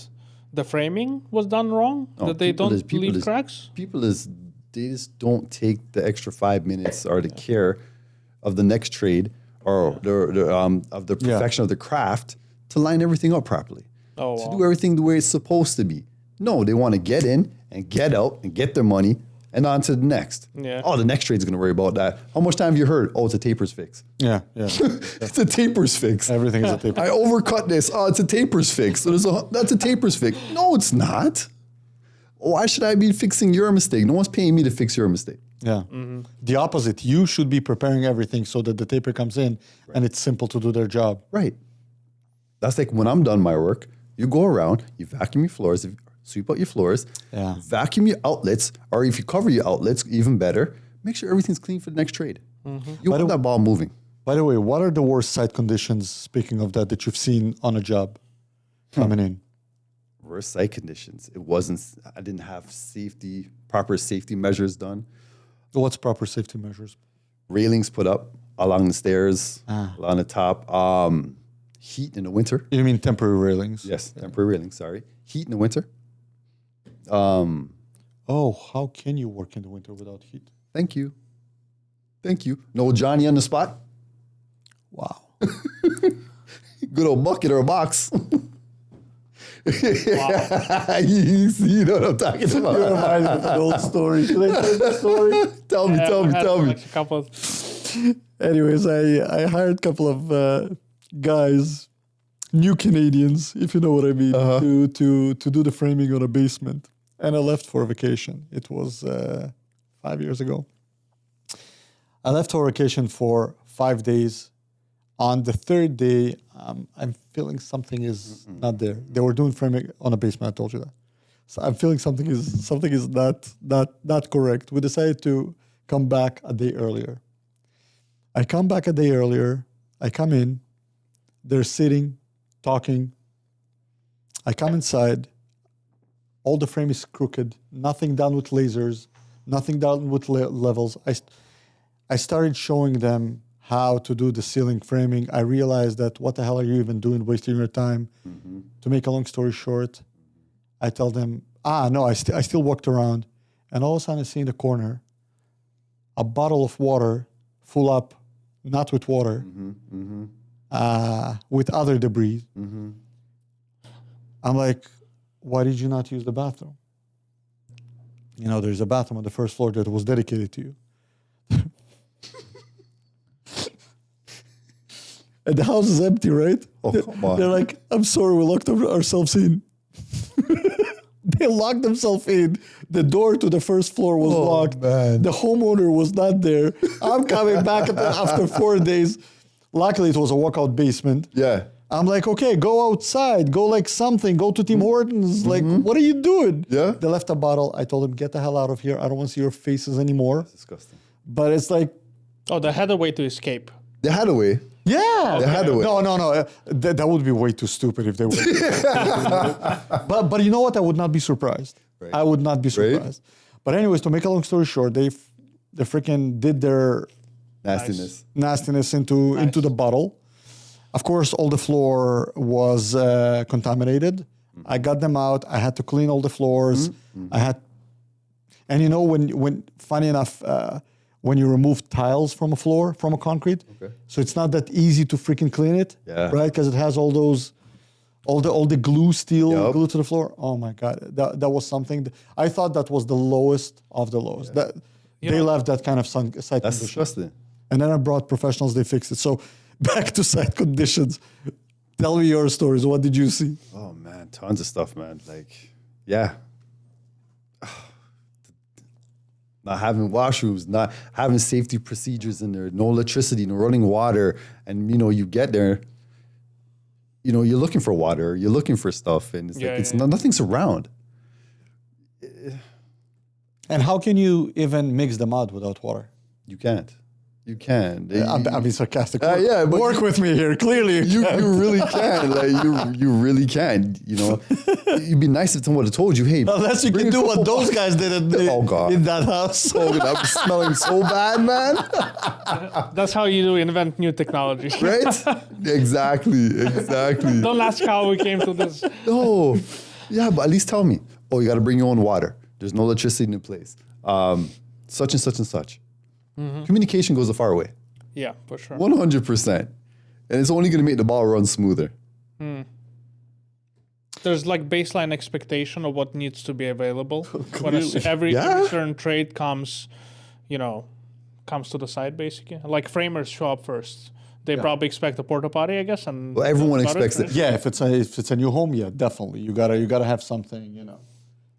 the framing was done wrong, No, that they people don't leave cracks? They just don't take the extra 5 minutes or the care of the next trade or of the perfection of the craft to line everything up properly. To do everything the way it's supposed to be. No, they want to get in and get out and get their money and on to the next. Yeah. Oh, the next trade's going to worry about that. How much time have you heard? Oh, it's a taper's fix. Yeah. It's a taper's fix. Everything is a taper. I overcut this. Oh, it's a taper's fix. So that's a taper's fix. No, it's not. Why should I be fixing your mistake? No one's paying me to fix your mistake. Yeah. Mm-hmm. The opposite. You should be preparing everything so that the taper comes in and it's simple to do their job. Right. That's like when I'm done my work, you go around, you vacuum your floors, sweep out your floors, vacuum your outlets, or if you cover your outlets, even better, make sure everything's clean for the next trade. You want that ball moving. By the way, what are the worst site conditions, speaking of that you've seen on a job coming in? Worst site conditions. I didn't have proper safety measures done. What's proper safety measures? Railings put up along the stairs, along the top. Heat in the winter. You mean temporary railings? Yes, temporary railings, sorry. Heat in the winter. How can you work in the winter without heat? Thank you. No Johnny on the spot. Wow. Good old bucket or a box. Wow. You know what I'm talking about. You're reminded of an old story. Should I tell the story? Tell me. Like a couple of, Anyways, I hired a couple of guys, new Canadians, if you know what I mean, to do the framing on a basement. And I left for a vacation. It was 5 years ago. I left for vacation for 5 days. On the third day, I'm feeling something is not there. They were doing framing on a basement. I told you that. So I'm feeling something is not correct. We decided to come back a day earlier. I come back a day earlier. I come in. They're sitting, talking. I come inside. All the frame is crooked. Nothing done with lasers. Nothing done with levels. I started showing them how to do the ceiling framing. I realized that what the hell are you even doing, wasting your time? To make a long story short, I tell them, no, I still walked around. And all of a sudden I see in the corner a bottle of water full up, not with water, with other debris. I'm like, why did you not use the bathroom? There's a bathroom on the first floor that was dedicated to you. And the house is empty, right? Oh, come on. They're like, I'm sorry, we locked ourselves in. They locked themselves in. The door to the first floor was locked. Man. The homeowner was not there. I'm coming back after 4 days. Luckily, it was a walkout basement. Yeah. I'm like, okay, go outside. Go like something. Go to Tim Hortons. Like, what are you doing? Yeah. They left a bottle. I told them, get the hell out of here. I don't want to see your faces anymore. Disgusting. But it's like, they had a way to escape. They had a way. Yeah, They had to wait. No. That would be way too stupid if they would. but you know what? I would not be surprised. Right. I would not be Right. surprised. But anyways, to make a long story short, they freaking did their Nastiness. into the bottle. Of course, all the floor was contaminated. I got them out. I had to clean all the floors. I had, and you know when funny enough. When you remove tiles from a floor, from a concrete, so it's not that easy to freaking clean it, right? Because it has all the glue, steel glue to the floor. Oh my God, that was something. I thought that was the lowest of the lowest. That they left that kind of site That's condition. disgusting. And then I brought professionals. They fixed it. So back to site conditions. Tell me your stories. What did you see? Oh man, tons of stuff, man. Like, yeah. Not having washrooms, not having safety procedures in there, no electricity, no running water. And, you get there, you're looking for water, you're looking for stuff, and it's nothing's around. And how can you even mix the mud without water? You can't. You can. I'm being sarcastic. Yeah, but work with me here. Clearly, you really can. Like you really can. It'd be nice if someone would have told you, hey, unless you can do what those guys did in that house. Oh, God, I'm smelling so bad, man. That's how you do invent new technology. Right? Exactly. Don't ask how we came to this. No. Yeah, but at least tell me. Oh, you got to bring your own water. There's no electricity in the place. Such and such and such. Communication goes a far way. Yeah, for sure. 100%. And it's only going to make the ball run smoother. There's like baseline expectation of what needs to be available. When every certain trade comes to the site, basically. Like framers show up first. They probably expect a porta potty, I guess, and well, everyone expects it. Yeah, if it's a new home, yeah, definitely. You gotta have something,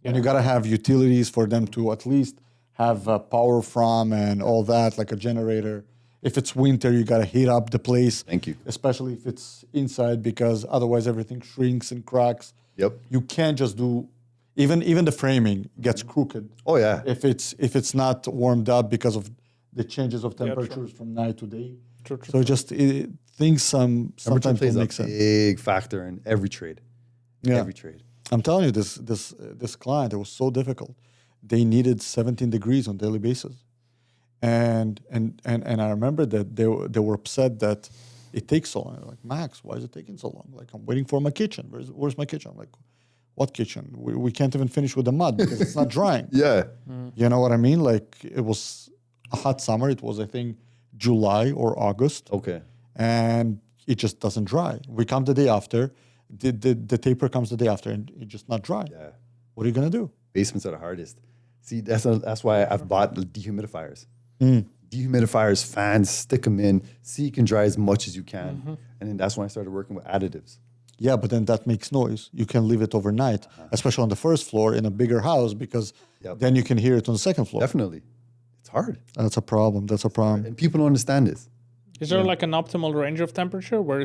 and you gotta have utilities for them to at least have power from and all that, like a generator. If it's winter, you gotta heat up the place. Thank you. Especially if it's inside, because otherwise everything shrinks and cracks. Yep. You can't just do. Even the framing gets crooked. Oh yeah. If it's not warmed up because of the changes of temperatures from night to day. True. So things sometimes plays don't a make sense. big factor in every trade. Yeah. Every trade. I'm telling you, this client, it was so difficult. They needed 17 degrees on a daily basis, and I remember that they were upset that it takes so long. They're like, Max, why is it taking so long? Like, I'm waiting for my kitchen. Where's my kitchen? I'm like, what kitchen? We can't even finish with the mud because it's not drying. Yeah. You know what I mean? Like, it was a hot summer. It was, I think, July or August. Okay. And it just doesn't dry. We come the day after. The taper comes the day after, and it's just not dry. Yeah. What are you gonna do? Basements are the hardest. See, that's why I've bought dehumidifiers. Dehumidifiers, fans, stick them in. See, you can dry as much as you can. And then that's when I started working with additives. Yeah, but then that makes noise. You can leave it overnight, especially on the first floor in a bigger house, because then you can hear it on the second floor. Definitely. It's hard. That's a problem. And people don't understand this. Is there like an optimal range of temperature where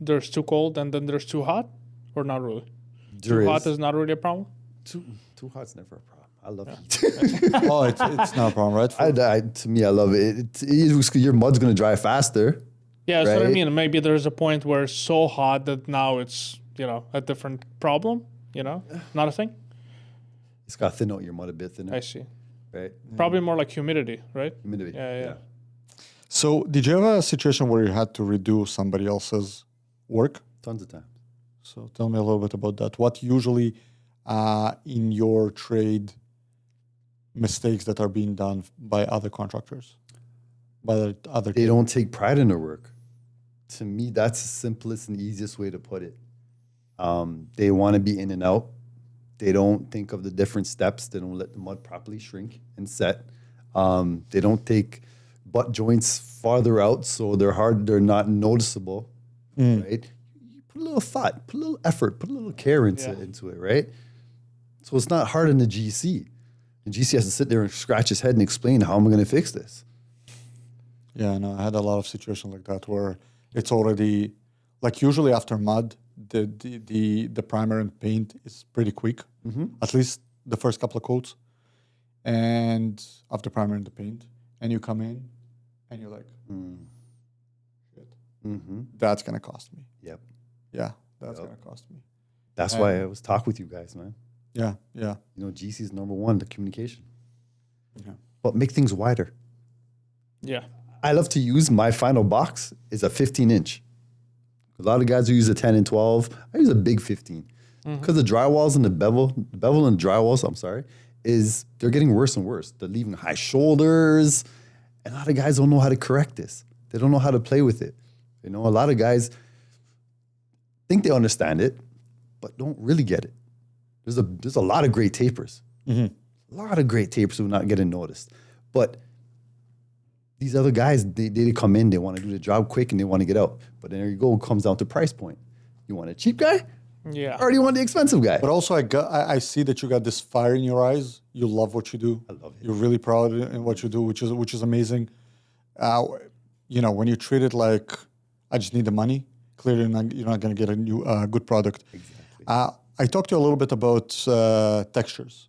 there's too cold and then there's too hot, or not really? Too hot is not really a problem. Too hot's never a problem. I love heat. Oh, it's not a problem, right? To me, I love it. Your mud's gonna dry faster. Yeah, that's what I right? mean. Maybe there's a point where it's so hot that now it's a different problem. Not a thing. It's got to thin out your mud a bit thinner. I see. Right. Probably more like humidity, right? Humidity. Yeah. So, did you have a situation where you had to redo somebody else's work? Tons of times. So, tell me a little bit about that. What usually in your trade mistakes that are being done by other contractors? They don't take pride in their work. To me, that's the simplest and easiest way to put it. They want to be in and out. They don't think of the different steps. They don't let the mud properly shrink and set. They don't take butt joints farther out, so they're not noticeable, right? You put a little thought, put a little effort, put a little care into it, right? So it's not hard on the GC. The GC has to sit there and scratch his head and explain, how am I going to fix this? Yeah, no, I had a lot of situations like that where it's already, like usually after mud, the primer and paint is pretty quick, at least the first couple of coats, and after primer and the paint, and you come in, and you're like, shit. that's going to cost me. Yep. Yeah, that's going to cost me. That's why I was talk with you guys, man. Yeah, yeah. You know, GC is number one, the communication. Yeah. But make things wider. Yeah. I love to use my final box is a 15-inch. A lot of guys who use a 10 and 12. I use a big 15. Because the drywalls and the bevel and drywalls, they're getting worse and worse. They're leaving high shoulders. And a lot of guys don't know how to correct this. They don't know how to play with it. You know, a lot of guys think they understand it, but don't really get it. There's a lot of great tapers. A lot of great tapers who are not getting noticed. But these other guys, they come in, they want to do the job quick and they want to get out. But there you go, it comes down to price point. You want a cheap guy? Yeah. Or do you want the expensive guy? But also, I see that you got this fire in your eyes. You love what you do. I love it. You're really proud in what you do, which is amazing. You know, when you treat it like I just need the money, clearly you're not going to get a good product. Exactly. I talked to you a little bit about textures.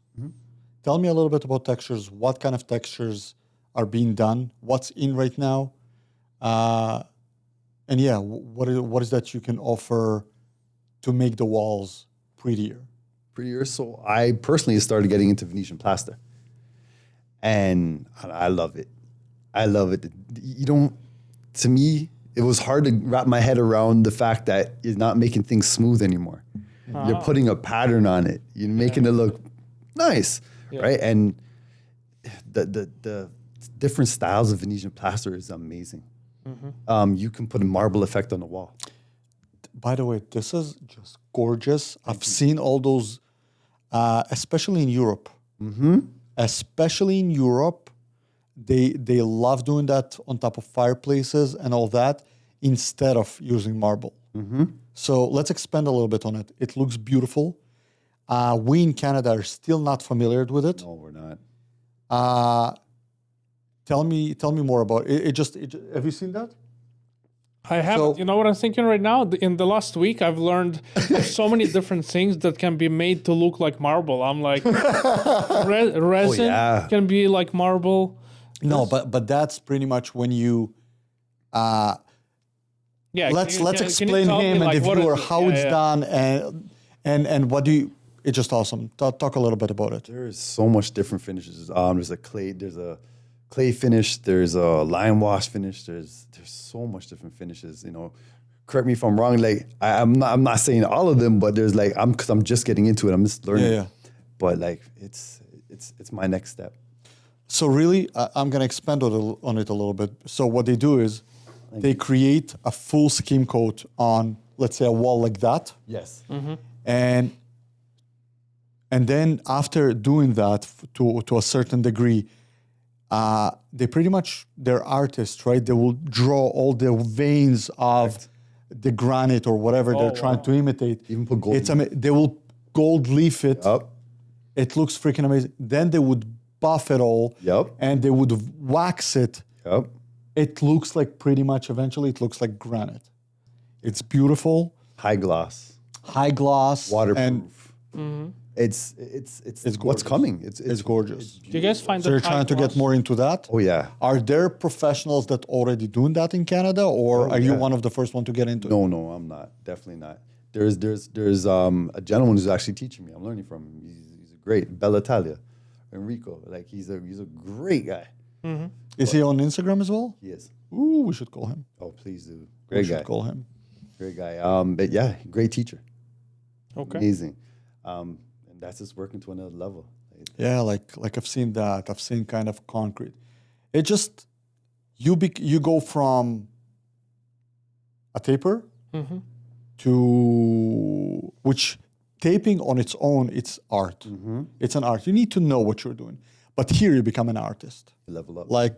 Tell me a little bit about textures. What kind of textures are being done? What's in right now? And yeah, what is that you can offer to make the walls prettier? Prettier. So I personally started getting into Venetian plaster. And I love it. I love it. To me, it was hard to wrap my head around the fact that you're not making things smooth anymore. You're putting a pattern on it. You're making it look nice, right? And the different styles of Venetian plaster is amazing. You can put a marble effect on the wall. By the way, this is just gorgeous. I've seen all those, especially in Europe. Especially in Europe, they love doing that on top of fireplaces and all that instead of using marble. So let's expand a little bit on it. It looks beautiful. We in Canada are still not familiar with it. No, we're not. Tell me more about it. Have you seen that? I haven't. You know what I'm thinking right now? In the last week, I've learned so many different things that can be made to look like marble. I'm like, resin can be like marble. No, but that's pretty much when you. Let's explain him and the viewer how it's done and what do you. It's just awesome. Talk a little bit about it. There is so much different finishes. There's a clay finish. There's a lime wash finish. There's so much different finishes. You know, correct me if I'm wrong. Like I'm not saying all of them, but there's like because I'm just getting into it. I'm just learning. Yeah. But like it's my next step. So really, I'm gonna expand on it a little bit. So what they do is they create a full skim coat on, let's say, a wall like that. Yes. And then after doing that to a certain degree, they pretty much, they're artists, right? They will draw all the veins of the granite or whatever they're trying to imitate. Even put gold. They will gold leaf it. Yep. It looks freaking amazing. Then they would buff it all. Yep. And they would wax it. Yep. It looks like eventually it looks like granite. It's beautiful. High gloss. Waterproof. And it's what's gorgeous. coming. It's gorgeous. Do you guys find So that you're trying to get more into that? Oh yeah. Are there professionals that already doing that in Canada, or are you one of the first one to get into it? No, I'm not. Definitely not. There's a gentleman who's actually teaching me. I'm learning from him. He's great. Bella Italia, Enrico. Like he's a great guy. Is he on Instagram as well? He is. Ooh, we should call him. Oh, please do. We Great should guy. call him. Great guy. But yeah, great teacher. Okay. Amazing. And that's just working to another level. Yeah, like I've seen that. I've seen kind of concrete. It just you go from a taper to which taping on its own, it's art. It's an art. You need to know what you're doing. But here you become an artist. You level up. Like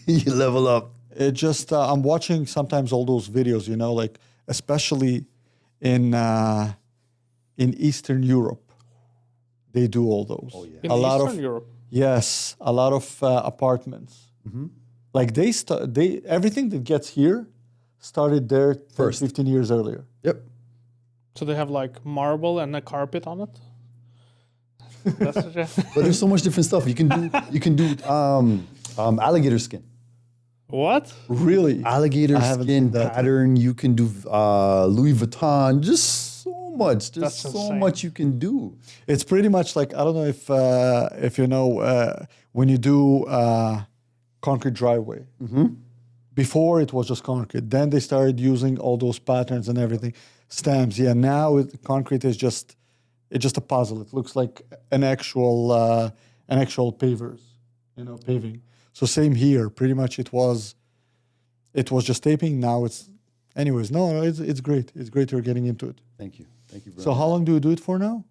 you level up. it just I'm watching sometimes all those videos, like especially in Eastern Europe, they do all those. Oh yeah. In a lot Eastern of Europe. yes, a lot of apartments. Like they everything that gets here started there 10, 15 years earlier. Yep. So they have like marble and a carpet on it. That's what But there's so much different stuff you can do. You can do alligator skin. What? Really? Alligator I haven't skin seen that. pattern. You can do Louis Vuitton. Just so much. There's That's so insane. much you can do. It's pretty much like, I don't know if you know, when you do concrete driveway. Before it was just concrete. Then they started using all those patterns and everything. Stamps. Yeah, now concrete is just a puzzle. It looks like an actual pavers, paving. So same here. Pretty much it was just taping. Now it's, anyways. No, it's great. It's great you're getting into it. Thank you. Thank you, bro. So how long do you do it for now?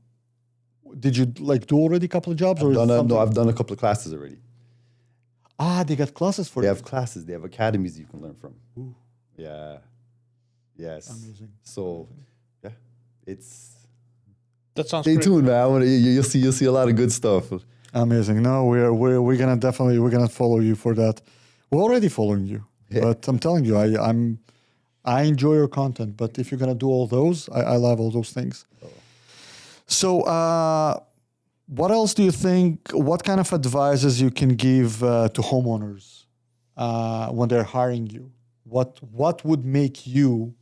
Did you like do already a couple of jobs, or is it No, something? I've done a couple of classes already. They got classes for They you. have classes. They have academies you can learn from. Yeah. Yes. Amazing. So, yeah, it's. That sounds Stay great. tuned, man. You'll see a lot of good stuff. Amazing. No, we're gonna definitely follow you for that. We're already following you, but I'm telling you, I enjoy your content. But if you're gonna do all those, I love all those things. So, what else do you think? What kind of advices you can give to homeowners when they're hiring you? What would make your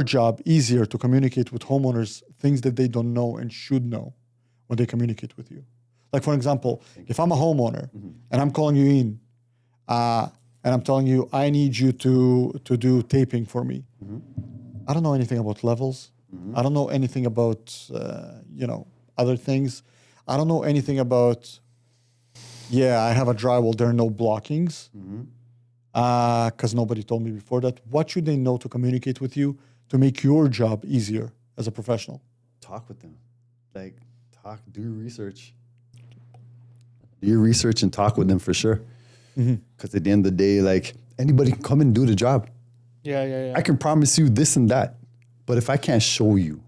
job easier to communicate with homeowners, things that they don't know and should know when they communicate with you? Like, for example, if I'm a homeowner and I'm calling you in and I'm telling you, I need you to do taping for me. I don't know anything about levels. I don't know anything about, other things. I don't know anything about, I have a drywall, there are no blockings. Because nobody told me before that. What should they know to communicate with you to make your job easier as a professional? Talk with them. Do your research. Do your research and talk with them for sure. Because at the end of the day, anybody can come and do the job. Yeah. I can promise you this and that. But if I can't show you,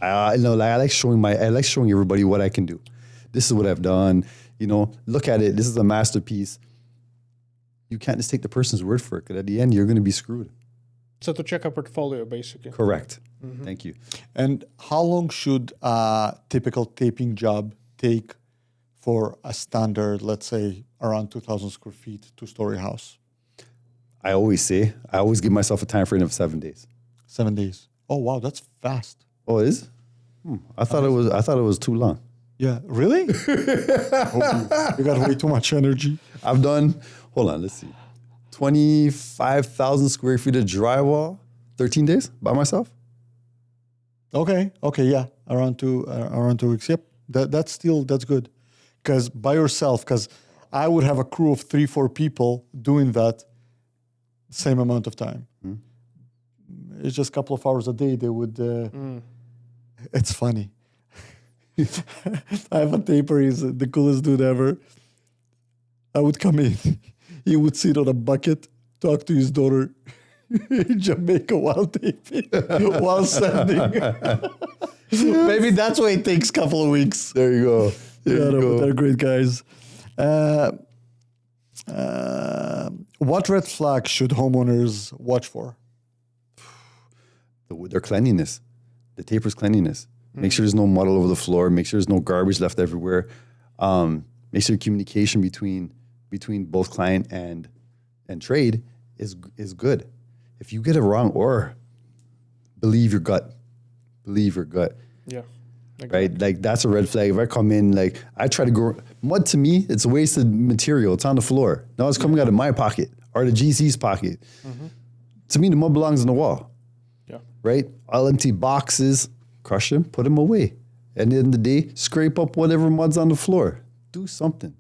I like showing everybody what I can do. This is what I've done. Look at it. This is a masterpiece. You can't just take the person's word for it, because at the end, you're going to be screwed. So to check a portfolio, basically. Correct. Thank you. And how long should a typical taping job take for a standard, let's say, around 2,000 square feet, two-story house? I always give myself a time frame of 7 days. 7 days. Oh, wow, that's fast. Oh, it is? I thought it was too long. Yeah, really? You got way too much energy. I've done, hold on, let's see, 25,000 square feet of drywall, 13 days by myself. Okay, yeah, around 2 weeks. Yep, that's good. Because by yourself, because I would have a crew of 3-4 people doing that same amount of time. It's just a couple of hours a day. They would. It's funny. I have a taper. He's the coolest dude ever. I would come in. He would sit on a bucket, talk to his daughter in Jamaica while taping, while sanding. Maybe that's why it takes a couple of weeks. There you go. But they're great guys. What red flags should homeowners watch for? Their cleanliness, the taper's cleanliness. Make sure there's no mud all over the floor. Make sure there's no garbage left everywhere. Make sure communication between both client and trade is good. If you get it wrong, or believe your gut. Yeah. Right? That's a red flag. If I come in, I try to go, mud to me, it's a wasted material. It's on the floor. Now it's coming out of my pocket or the GC's pocket. To me, the mud belongs on the wall. Yeah. Right? I'll empty boxes, crush them, put them away. And at the end of the day, scrape up whatever mud's on the floor. Do something.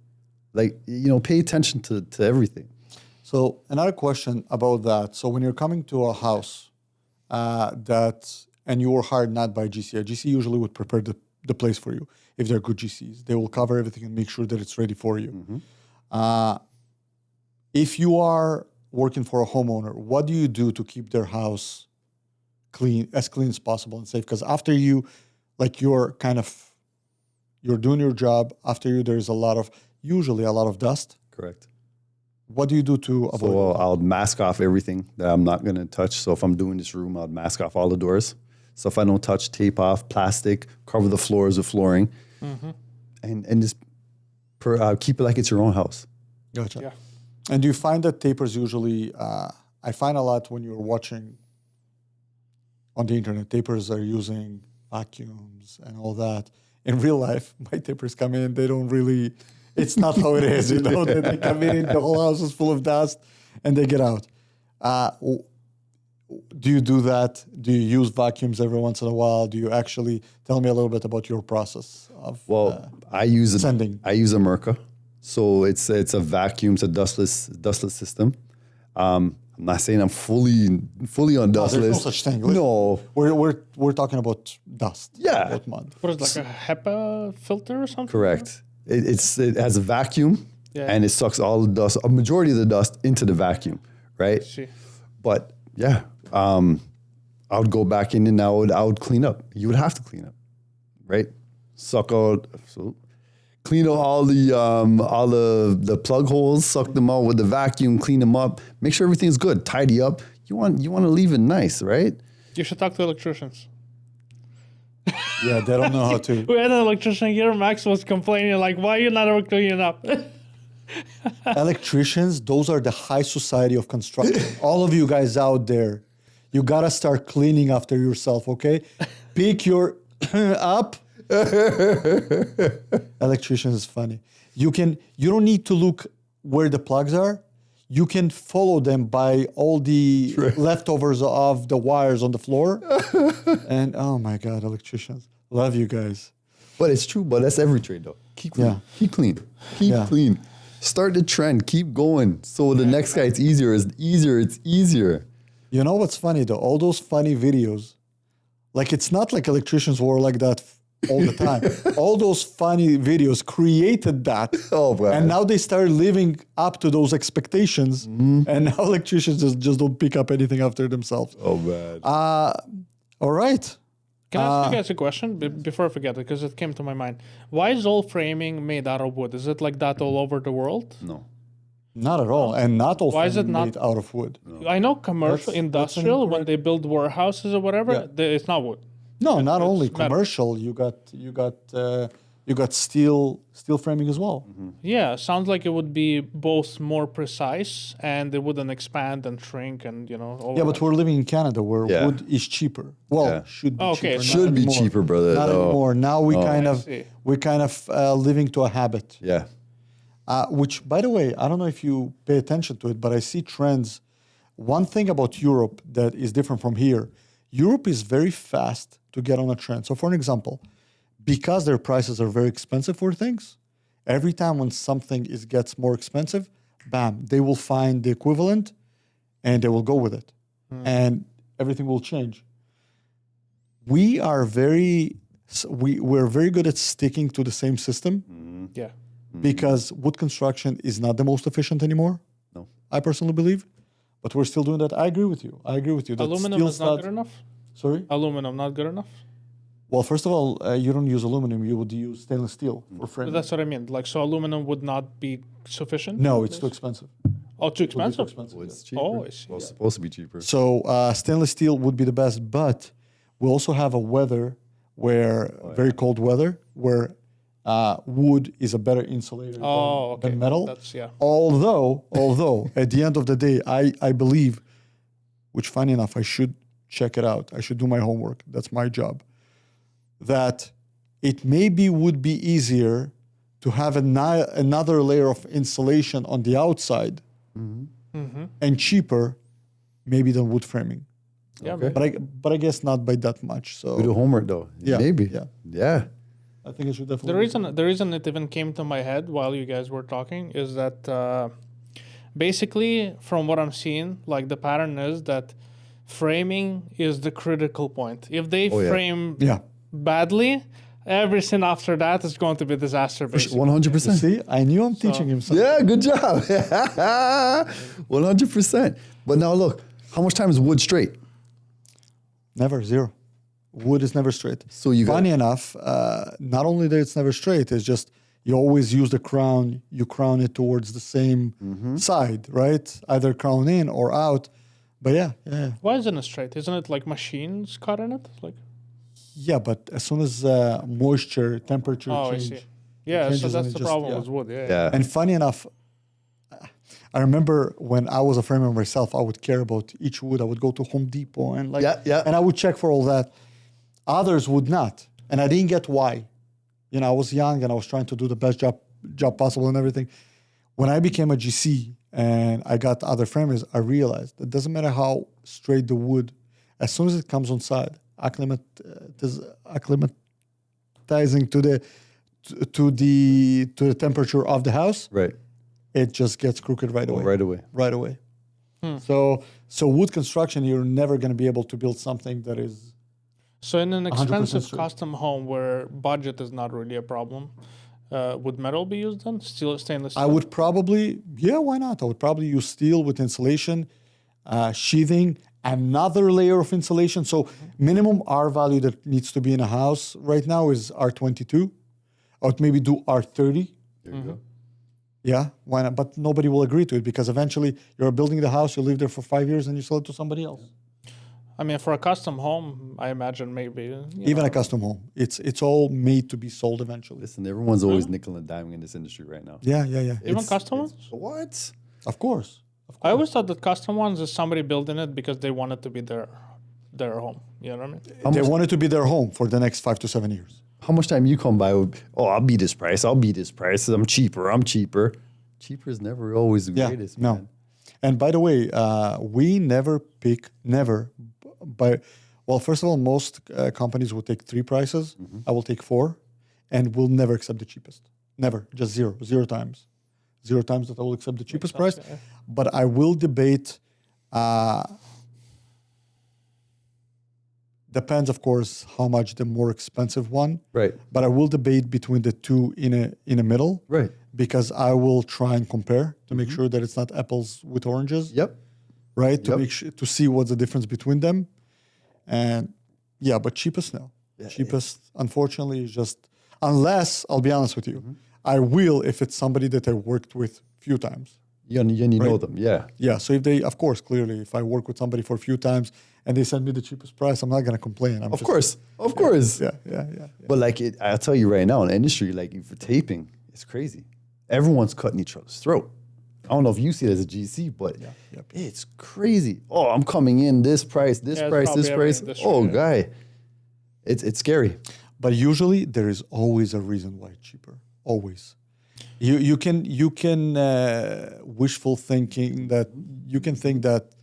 Pay attention to everything. So another question about that. So when you're coming to a house and you were hired not by GC, a GC usually would prepare the place for you. If they're good GCs, they will cover everything and make sure that it's ready for you. If you are working for a homeowner, what do you do to keep their house clean as possible and safe? Because after you, you're doing your job. After you, there's usually a lot of dust. Correct. What do you do to avoid? So I'll mask off everything that I'm not going to touch. So if I'm doing this room, I'll mask off all the doors. So if I don't touch, tape off, plastic, cover the floors with flooring, and just keep it like it's your own house. Gotcha. Yeah. And do you find that tapers usually? I find a lot when you're watching on the internet, tapers are using vacuums and all that. In real life, my tapers come in, they don't really. It's not how it is, you know. They come in, the whole house is full of dust, and they get out. Do you do that? Do you use vacuums every once in a while? Do you actually tell me a little bit about your process of I use sending? I use a Merca, so it's a vacuum, it's a dustless system. I'm not saying I'm fully on dustless. There's no such thing. No, We're talking about dust. Yeah. About mud. What is it, like a HEPA filter or something? correct. It has a vacuum, Yeah. and it sucks all the dust, a majority of the dust, into the vacuum, right? See. But yeah, I would go back in and I would clean up. You would have to clean up, right? Suck out, clean out all the plug holes, suck them out with the vacuum, clean them up, make sure everything's good, tidy up. You want to leave it nice, right? You should talk to electricians. Yeah, they don't know how to. We had an electrician here. Max was complaining, like, why are you not ever cleaning up? Electricians, those are the high society of construction. All of you guys out there, you gotta start cleaning after yourself, okay? Pick your up. Electricians is funny. You don't need to look where the plugs are. You can follow them by all the leftovers of the wires on the floor. And oh my God, electricians. Love you guys. But it's true, but that's every trade though. Keep clean. Yeah. Keep clean. Keep clean. Start the trend. Keep going. So the next guy, it's easier. You know what's funny though? All those funny videos, like it's not like electricians were like that all the time. All those funny videos created that. Oh, man. And now they started living up to those expectations. And now electricians just don't pick up anything after themselves. Oh man. All right. Can I ask you guys a question before I forget it, because it came to my mind? Why is all framing made out of wood? Is it like that all over the world? No. Not at all. And not all Why is it made not- out of wood. I know commercial, That's an industrial, when incorrect- they build warehouses or whatever, it's not wood. No, not only metal. commercial. You got steel framing as well. Yeah, sounds like it would be both more precise and it wouldn't expand and shrink and, all Yeah, of but that. we're living in Canada where Yeah. wood is cheaper. Well, Yeah. should be Okay, cheaper. so- not Should be anymore. cheaper, brother. Not No. anymore. Now we I see. kind of living to a habit. Yeah. Which, by the way, I don't know if you pay attention to it, but I see trends. One thing about Europe that is different from here, Europe is very fast to get on a trend. So, for an example, because their prices are very expensive for things, every time when something gets more expensive, bam, they will find the equivalent and they will go with it. And everything will change. We're very good at sticking to the same system. Yeah. Because wood construction is not the most efficient anymore. No. I personally believe, but we're still doing that. I agree with you. That Aluminum steel's is not good enough? Sorry. Aluminum not good enough? Well, first of all, you don't use aluminum. You would use stainless steel for But framing. that's what I mean. Like, so aluminum would not be sufficient? No, it's too expensive. Oh, too It would be too expensive? expensive, Well, yeah. it's cheaper. Oh, I see. Well, it's supposed to be cheaper. So stainless steel would be the best, but we also have a weather where very cold weather where wood is a better insulator Oh, okay. than metal. That's, yeah. Although at the end of the day, I believe, which funny enough, I should check it out. I should do my homework. That's my job. That it maybe would be easier to have another layer of insulation on the outside and cheaper maybe than wood framing. Yeah, Okay. maybe. But I guess not by that much. So We do homework though. Yeah, Maybe. yeah. Yeah. I think I should definitely. The reason it even came to my head while you guys were talking is that basically, from what I'm seeing, like the pattern is that framing is the critical point. If they Oh, yeah. frame Yeah. badly, everything after that is going to be disaster. Basically. 100%. See, I knew I'm teaching him something. Yeah, good job. 100%. But now look, how much time is wood straight? Never, zero. Wood is never straight. So you got- Funny enough, not only that it's never straight, it's just you always use the crown. You crown it towards the same side, right? Either crown in or out. But yeah. Why isn't it straight? Isn't it like machines cutting it? Like, Yeah, but as soon as moisture, temperature oh, I change. see. Yeah, so changes and that's it the just- problem yeah. with wood. Yeah. Yeah. And funny enough, I remember when I was a framer myself, I would care about each wood. I would go to Home Depot and and I would check for all that. Others would not, and I didn't get why. You know, I was young and I was trying to do the best job possible and everything. When I became a GC and I got other framers, I realized it doesn't matter how straight the wood, as soon as it comes on side, acclimatizing to the temperature of the house, Right. it just gets crooked right away. Right away. So wood construction, you're never going to be able to build something that is. So in an 100% expensive straight. custom home where budget is not really a problem, would metal be used then? Steel, stainless steel? I would probably, why not? I would probably use steel with insulation, sheathing, another layer of insulation. So minimum R value that needs to be in a house right now is R22. I would maybe do R30. There you go. Yeah, why not? But nobody will agree to it because eventually you're building the house, you live there for 5 years, and you sell it to somebody else. I mean, for a custom home, I imagine maybe. Even a custom home, it's all made to be sold eventually. Listen, everyone's always nickel and diming in this industry right now. Yeah. Even custom ones? What? Of course. I always thought that custom ones is somebody building it because they want it to be their home. You know what I mean? They want it to be their home for the next 5 to 7 years. How much time you come by with, I'll beat this price. I'm cheaper. Cheaper is never always the greatest, no. man. And by the way, we never pick, first of all, most companies will take 3 prices. I will take 4 and will never accept the cheapest. Never, just zero times. 0 times that I will accept the cheapest price. Yeah. But I will debate, depends, of course, how much the more expensive one. Right. But I will debate between the two in a middle. Right. Because I will try and compare to make sure that it's not apples with oranges. Yep. Right? To Yep. make sure, to see what's the difference between them. And but cheapest, no. Cheapest, unfortunately, is just, unless, I'll be honest with you, I will if it's somebody that I worked with few times. You know them, yeah. Yeah, so if they, of course, clearly, if I work with somebody for a few times and they send me the cheapest price, I'm not going to complain. Of course. Yeah. But I'll tell you right now, in the industry, for taping, it's crazy. Everyone's cutting each other's throat. I don't know if you see it as a GC, but it's crazy. Oh, I'm coming in this price. It's probably every industry, guy. It's scary. But usually there is always a reason why it's cheaper. Always. You can wishful thinking that you can think that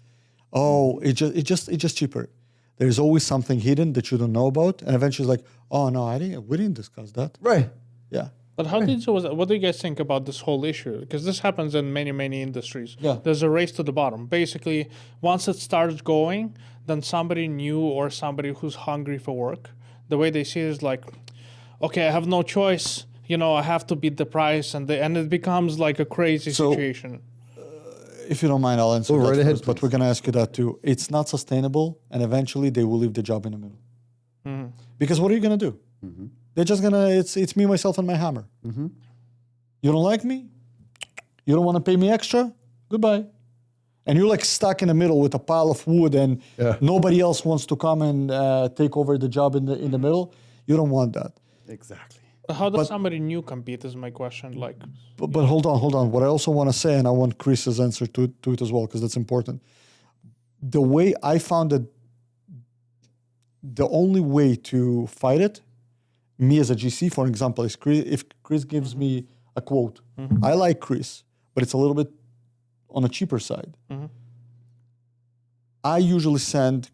it's just cheaper. There's always something hidden that you don't know about, and eventually it's like, oh no, we didn't discuss that. Right. Yeah. But what do you guys think about this whole issue? Because this happens in many industries. Yeah. There's a race to the bottom. Basically, once it starts going, then somebody new or somebody who's hungry for work, the way they see it is like, okay, I have no choice. I have to beat the price, and it becomes like a crazy situation. If you don't mind, I'll answer Go that right ahead, first, but we're going to ask you that too. It's not sustainable, and eventually they will leave the job in the middle. Mm-hmm. Because what are you going to do? Mm-hmm. They're just going to, it's me, myself, and my hammer. Mm-hmm. You don't like me? You don't want to pay me extra? Goodbye. And you're stuck in the middle with a pile of wood, and nobody else wants to come and take over the job in the middle. You don't want that. Exactly. How does somebody new compete is my question. But hold on. What I also want to say, and I want Chris's answer to it as well, because that's important. The way I found that the only way to fight it, me as a GC, for example, is if Chris gives me a quote. Mm-hmm. I like Chris, but it's a little bit on a cheaper side. Mm-hmm. I usually send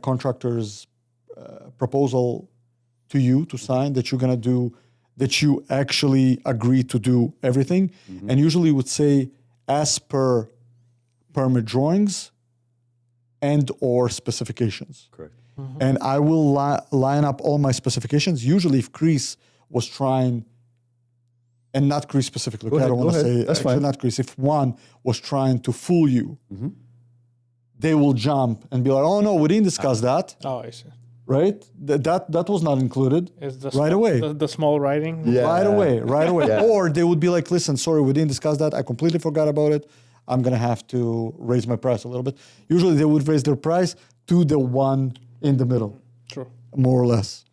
contractors proposal to you to sign that you're going to do, that you actually agree to do everything. Mm-hmm. And usually would say, as per permit drawings and or specifications. Correct. Mm-hmm. And I will line up all my specifications. Usually if Chris was trying, and not Chris specifically, okay, I don't want to say, that's actually fine. Not Chris, if one was trying to fool you, mm-hmm. they will jump and be like, oh no, we didn't discuss that. Oh, I see. Right? That was not included. Right away. The small writing? Yeah. Right away. Yeah. Or they would be like, listen, sorry, we didn't discuss that. I completely forgot about it. I'm going to have to raise my price a little bit. Usually they would raise their price to the one in the middle. True. More or less.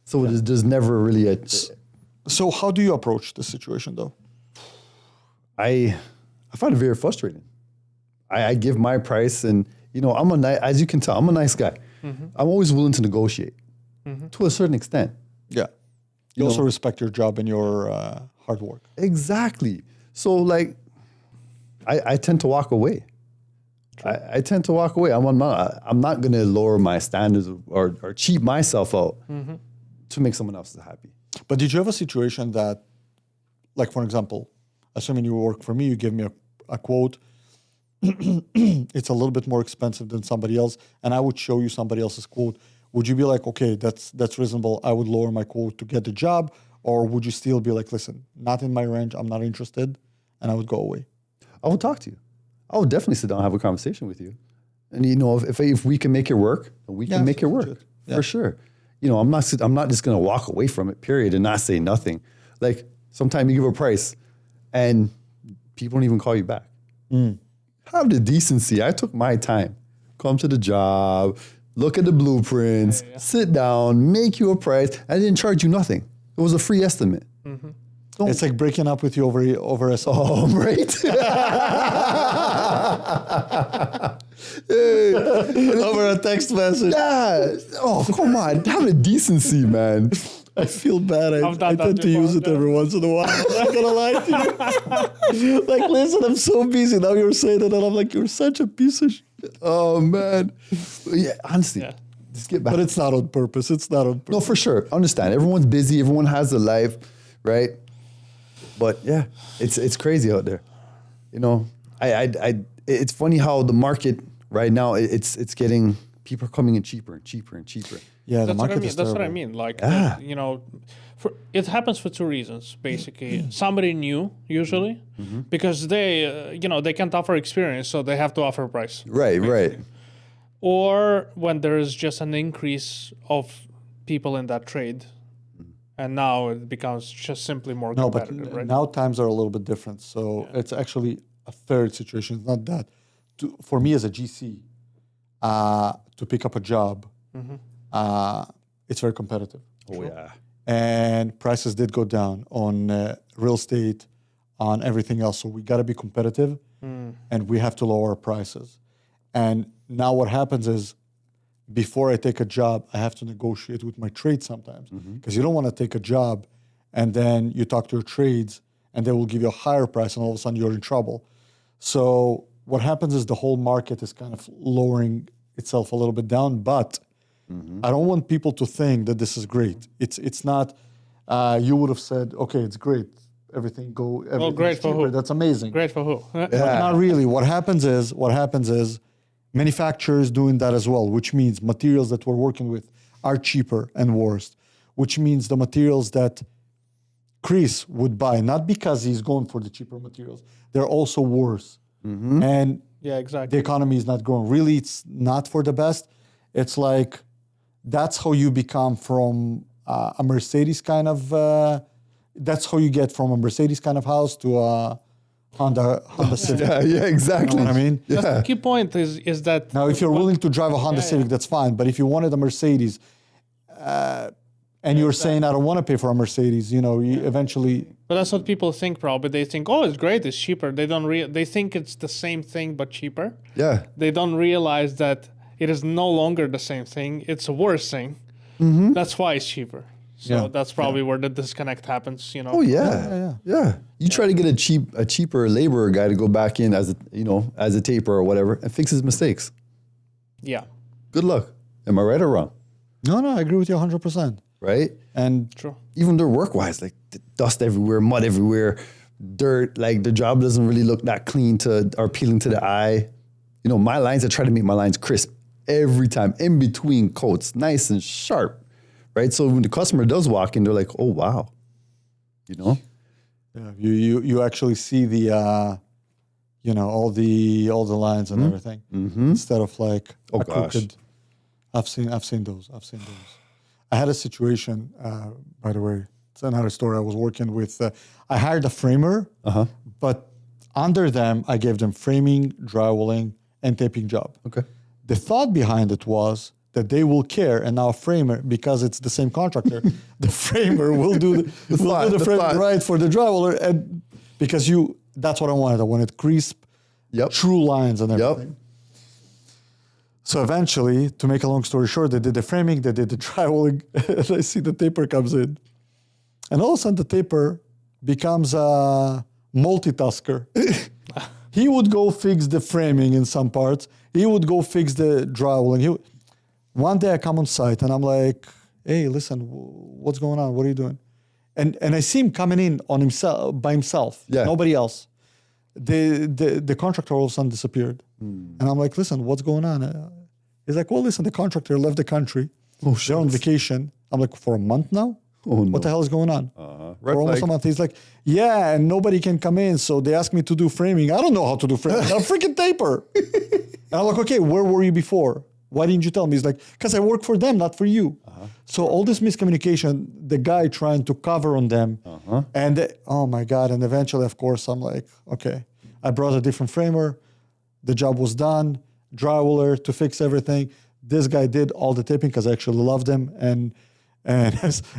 So there's never really a... So how do you approach the situation though? I I find it very frustrating. I give my price, and as you can tell, I'm a nice guy. I'm always willing to negotiate to a certain extent. Yeah. You also respect your job and your hard work. Exactly. So like, I tend to walk away. I tend to walk away. I'm not going to lower my standards or cheat myself out to make someone else happy. But did you have a situation that, like, for example, assuming you work for me, you give me a quote, it's a little bit more expensive than somebody else, and I would show you somebody else's quote. Would you be like, okay, that's reasonable, I would lower my quote to get the job? Or would you still be like, listen, not in my range, I'm not interested, and I would go away? I would talk to you. I would definitely sit down and have a conversation with you. And if we can make it work, we can make it work for sure. I'm not just going to walk away from it, period, and not say nothing. Like sometimes you give a price and people don't even call you back. Have the decency. I took my time. Come to the job, look at the blueprints, sit down, make you a price. I didn't charge you nothing. It was a free estimate. It's like breaking up with you over a song. Oh, right. Over a text message. Yeah. Oh, come on. Have a decency, man. I feel bad. I tend to use it every once in a while. I'm not gonna lie to you. Like, listen, I'm so busy. Now you're saying it, and I'm like, you're such a piece of shit. Oh, man. Yeah, honestly. Yeah. Just get back. But it's not on purpose. It's not on purpose. No, for sure. Understand. Everyone's busy. Everyone has a life, right? But yeah, it's crazy out there. It's funny how the market right now, it's getting, people are coming in cheaper and cheaper and cheaper. Yeah, that's what I mean. Like, it happens for two reasons, basically. Somebody new, usually, because they can't offer experience, so they have to offer price. Right, basically. Right. Or when there is just an increase of people in that trade, and now it becomes just simply more competitive, right? Now times are a little bit different. So it's actually a third situation. It's not that. For me as a GC, to pick up a job, it's very competitive. Oh, yeah. And prices did go down on real estate, on everything else. So we got to be competitive, and we have to lower our prices. And now what happens is, before I take a job, I have to negotiate with my trade sometimes, because you don't want to take a job and then you talk to your trades and they will give you a higher price and all of a sudden you're in trouble. So what happens is the whole market is kind of lowering itself a little bit down, but I don't want people to think that this is great. It's not, you would have said, okay, it's great. Everything great for who? That's amazing. Great for who? But not really. What happens is manufacturers doing that as well, which means materials that we're working with are cheaper and worse, which means the materials that Chris would buy, not because he's going for the cheaper materials, they're also worse. And exactly. The economy is not growing. Really, it's not for the best. It's like, that's how you become from a Mercedes kind of, that's how you get from a Mercedes kind of house to a Honda Civic. Yeah, exactly. You know what I mean? That's the key point is that... Now, if you're willing to drive a Honda Civic, that's fine. But if you wanted a Mercedes, and you're saying, I don't want to pay for a Mercedes, you eventually... But that's what people think, probably. They think, oh, it's great, it's cheaper. They think it's the same thing, but cheaper. Yeah. They don't realize that it is no longer the same thing. It's a worse thing. That's why it's cheaper. So that's probably where the disconnect happens, Oh yeah. You try to get a cheaper laborer guy to go back in as a taper or whatever and fix his mistakes. Yeah. Good luck. Am I right or wrong? No, I agree with you 100%. Right? And true. Even their work-wise, like dust everywhere, mud everywhere, dirt. Like the job doesn't really look that clean or appealing to the eye. My lines, I try to make my lines crisp every time, in between coats, nice and sharp. Right, so when the customer does walk in, they're like, "Oh wow," Yeah, you actually see the, all the lines and everything instead of like crooked. I've seen those. I had a situation, by the way. It's another story. I was working with. I hired a framer, but under them, I gave them framing, drywalling, and taping job. Okay. The thought behind it was that they will care, and now a framer, because it's the same contractor, the framer will do the frame right for the drywaller, and because that's what I wanted. I wanted crisp, true lines and everything. So eventually, to make a long story short, they did the framing, they did the drywalling, and I see the taper comes in. And all of a sudden, the taper becomes a multitasker. He would go fix the framing in some parts. He would go fix the drywalling. One day I come on site and I'm like, hey, listen, what's going on? What are you doing? And I see him coming in on himself by himself, nobody else. The contractor all of a sudden disappeared. And I'm like, listen, what's going on? He's like, well, listen, the contractor left the country. They're on vacation. I'm like, for a month now? Oh, no. What the hell is going on? Red For almost flag. a month. He's like, yeah, and nobody can come in. So they asked me to do framing. I don't know how to do framing. I'm a freaking taper. And I'm like, okay, where were you before? Why didn't you tell me? He's like, because I work for them, not for you. So all this miscommunication, the guy trying to cover on them. And oh my God. And eventually, of course, I'm like, okay. I brought a different framer. The job was done. Drywaller to fix everything. This guy did all the taping because I actually loved him. And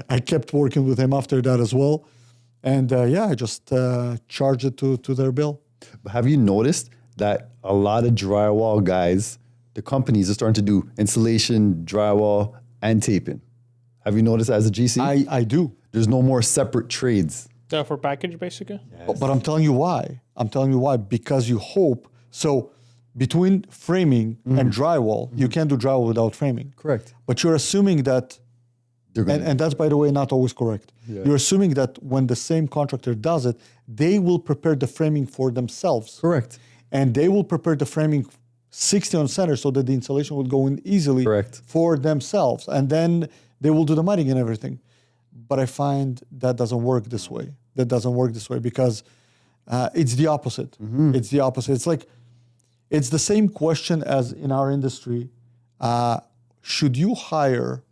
I kept working with him after that as well. And I just charged it to their bill. But have you noticed that a lot of drywall guys, the companies are starting to do installation, drywall, and taping? Have you noticed as a GC? I do. There's no more separate trades. For package, basically? But I'm telling you why. Because you hope. So between framing and drywall, you can't do drywall without framing. Correct. But you're assuming that, and that's, by the way, not always correct. You're assuming that when the same contractor does it, they will prepare the framing for themselves. Correct. And they will prepare the framing 60 on center so that the installation will go in easily for themselves. And then they will do the mudding and everything. But I find that doesn't work this way. Because it's the opposite. It's the opposite. It's like, it's the same question as in our industry. Should you hire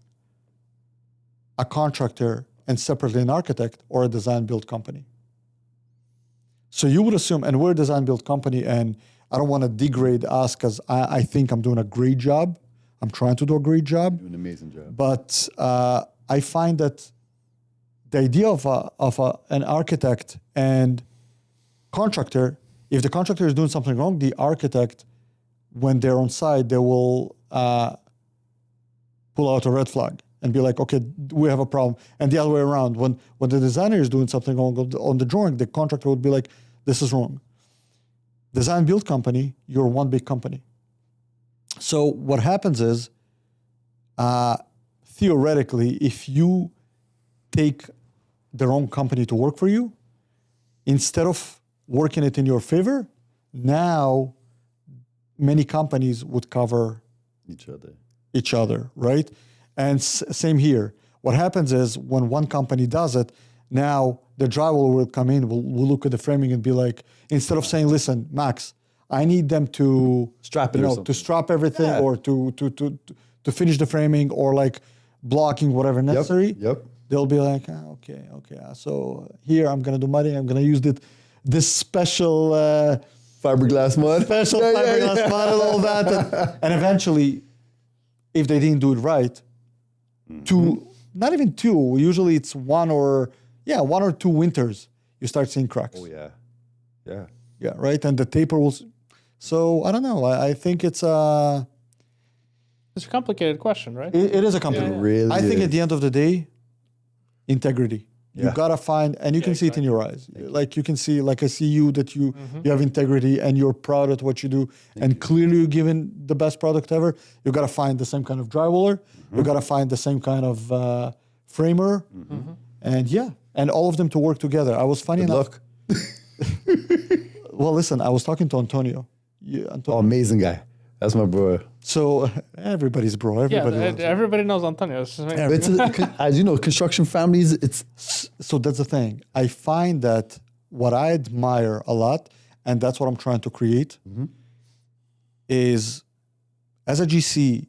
a contractor and separately an architect or a design build company? So you would assume, and we're a design build company, and I don't want to degrade us because I think I'm doing a great job. I'm trying to do a great job. Doing an amazing job. But I find that the idea of an architect and contractor, if the contractor is doing something wrong, the architect, when they're on site, they will pull out a red flag and be like, okay, we have a problem. And the other way around, when the designer is doing something wrong on the drawing, the contractor would be like, this is wrong. Design build company, you're one big company. So what happens is, theoretically, if you take the wrong company to work for you, instead of working it in your favor, now many companies would cover each other, right? And same here. What happens is when one company does it, now the drywall will come in, will look at the framing and be like, instead of saying, listen, Max, I need them to strap it, to strap everything or to finish the framing or like blocking whatever necessary. They'll be like, okay. So here I'm gonna do mudding. I'm gonna use this special fiberglass mud, fiberglass mud and all that. And eventually, if they didn't do it right, not even two. Usually it's one or two winters you start seeing cracks. Oh yeah, right. And the taper will. So I don't know. I think it's a complicated question, right? It is a complicated. Really I think is. at the end of the day, integrity. You gotta find, and you can see it in your eyes. Like you can see, like I see you that you have integrity and you're proud of what you do, and clearly you're giving the best product ever. You gotta find the same kind of drywaller. You gotta find the same kind of framer, and all of them to work together. I was funny enough. Well, listen, I was talking to Antonio. Amazing guy. That's my bro. So everybody's bro. Everybody knows Antonio. As you know, construction families, so that's the thing. I find that what I admire a lot, and that's what I'm trying to create, is as a GC,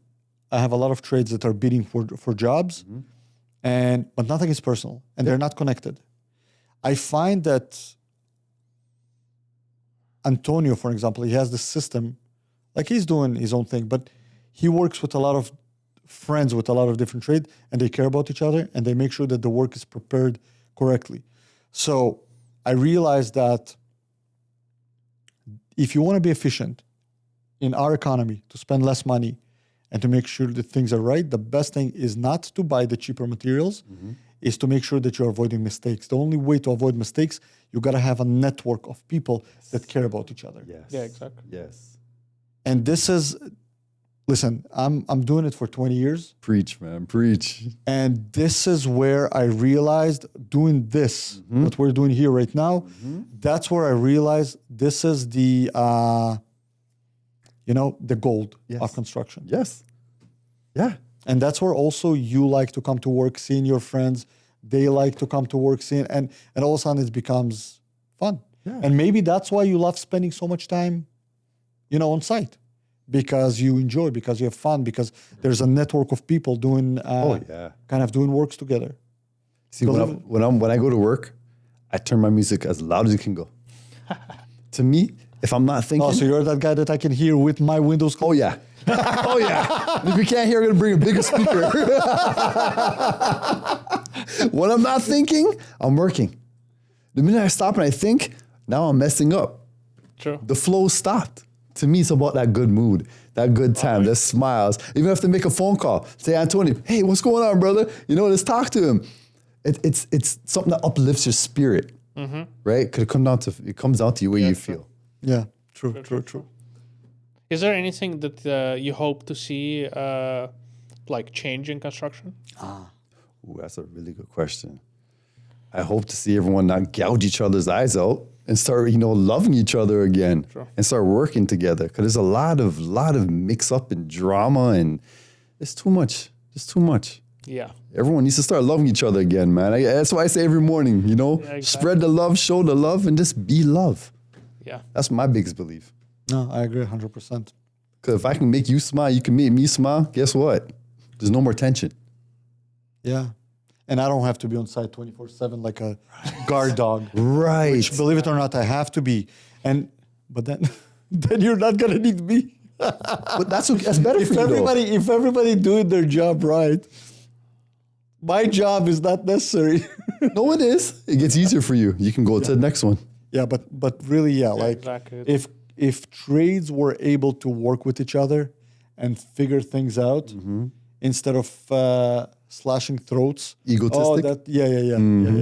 I have a lot of trades that are bidding for jobs, but nothing is personal, and they're not connected. I find that Antonio, for example, he has this system. Like he's doing his own thing, but he works with a lot of friends with a lot of different trades, and they care about each other, and they make sure that the work is prepared correctly. So I realized that if you want to be efficient in our economy, to spend less money and to make sure that things are right, the best thing is not to buy the cheaper materials, is to make sure that you're avoiding mistakes. The only way to avoid mistakes, you got to have a network of people that care about each other. Yes. Yeah, exactly. Yes. And this is, listen, I'm doing it for 20 years. Preach, man. Preach. And this is where I realized doing this, what we're doing here right now, that's where I realized this is the, the gold of construction. Yes. Yeah. And that's where also you like to come to work, seeing your friends. They like to come to work, seeing, and all of a sudden it becomes fun. Yeah. And maybe that's why you love spending so much time, on site. Because you enjoy, because you have fun, because there's a network of people doing, kind of doing works together. See, when I go to work, I turn my music as loud as it can go. To me, if I'm not thinking, Oh, so you're that guy that I can hear with my windows closed? oh yeah, oh yeah. And if you can't hear, I'm gonna bring a bigger speaker. When I'm not thinking, I'm working. The minute I stop and I think, now I'm messing up. True. The flow stopped. To me, it's about that good mood, that good time, the smiles. Even if they make a phone call, say, Antonio, hey, what's going on, brother? Let's talk to him. It's something that uplifts your spirit, right? Because it comes down to the way you feel. Yeah, true. Is there anything that you hope to see, change in construction? Ooh, that's a really good question. I hope to see everyone not gouge each other's eyes out and start, loving each other again and start working together. Because there's a lot of mix up and drama, and it's too much. It's too much. Yeah. Everyone needs to start loving each other again, man. That's why I say every morning, exactly. Spread the love, show the love, and just be love. Yeah. That's my biggest belief. No, I agree 100%. Because if I can make you smile, you can make me smile, guess what? There's no more tension. Yeah. And I don't have to be on site 24/7 like a guard dog. Right. Which, believe it or not, I have to be. But then you're not gonna need me. But that's better for you, If everybody doing their job right, my job is not necessary. No, it is. It gets easier for you. You can go to the next one. Yeah, but really, exactly. if trades were able to work with each other and figure things out instead of slashing throats. Egotistic? Yeah.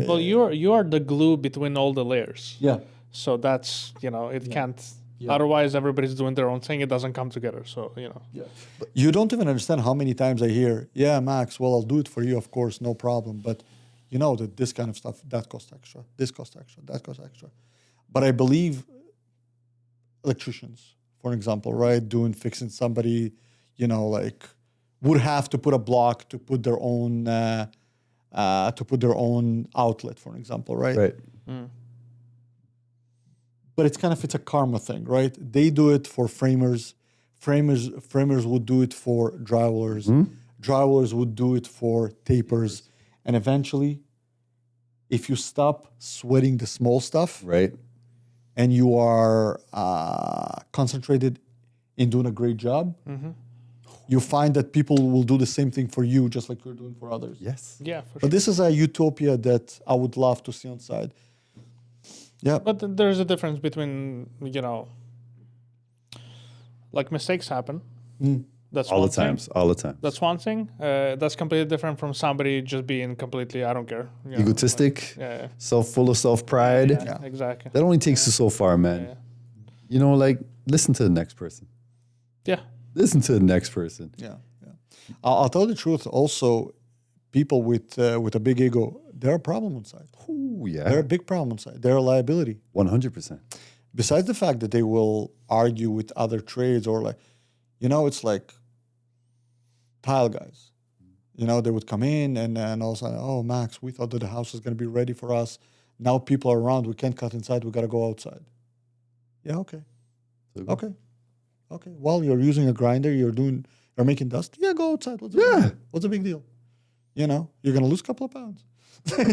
Well, you are the glue between all the layers. Yeah. So that's, it can't. Yeah. Otherwise, everybody's doing their own thing. It doesn't come together. So, Yeah. But you don't even understand how many times I hear, yeah, Max, well, I'll do it for you, of course, no problem. But that this kind of stuff, that costs extra. This costs extra. That costs extra. But I believe electricians, for example, right, fixing somebody, would have to put a block to put their own outlet, for example, right? Right. But it's a karma thing, right? They do it for framers. Framers would do it for drywallers. Drywallers would do it for tapers. And eventually, if you stop sweating the small stuff, right, and you are concentrated in doing a great job, you find that people will do the same thing for you, just like you're doing for others. Yes. Yeah, for sure. But this is a utopia that I would love to see on site. Yeah. But there's a difference between, mistakes happen. That's all one the times. thing. All the time. That's one thing. That's completely different from somebody just being completely, I don't care. Egotistic, yeah. full of self-pride. Yeah, exactly. That only takes you so far, man. Yeah. Listen to the next person. Yeah. Listen to the next person. Yeah. I'll tell the truth. Also, people with a big ego, they're a problem on site. Ooh, yeah. They're a big problem on site. They're a liability. 100%. Besides the fact that they will argue with other trades or it's like tile guys. They would come in and all of a sudden, oh, Max, we thought that the house was going to be ready for us. Now people are around. We can't cut inside. We got to go outside. Yeah, okay. Okay. Well, you're using a grinder. You're making dust. Yeah, go outside. What's the big deal? You're going to lose a couple of pounds.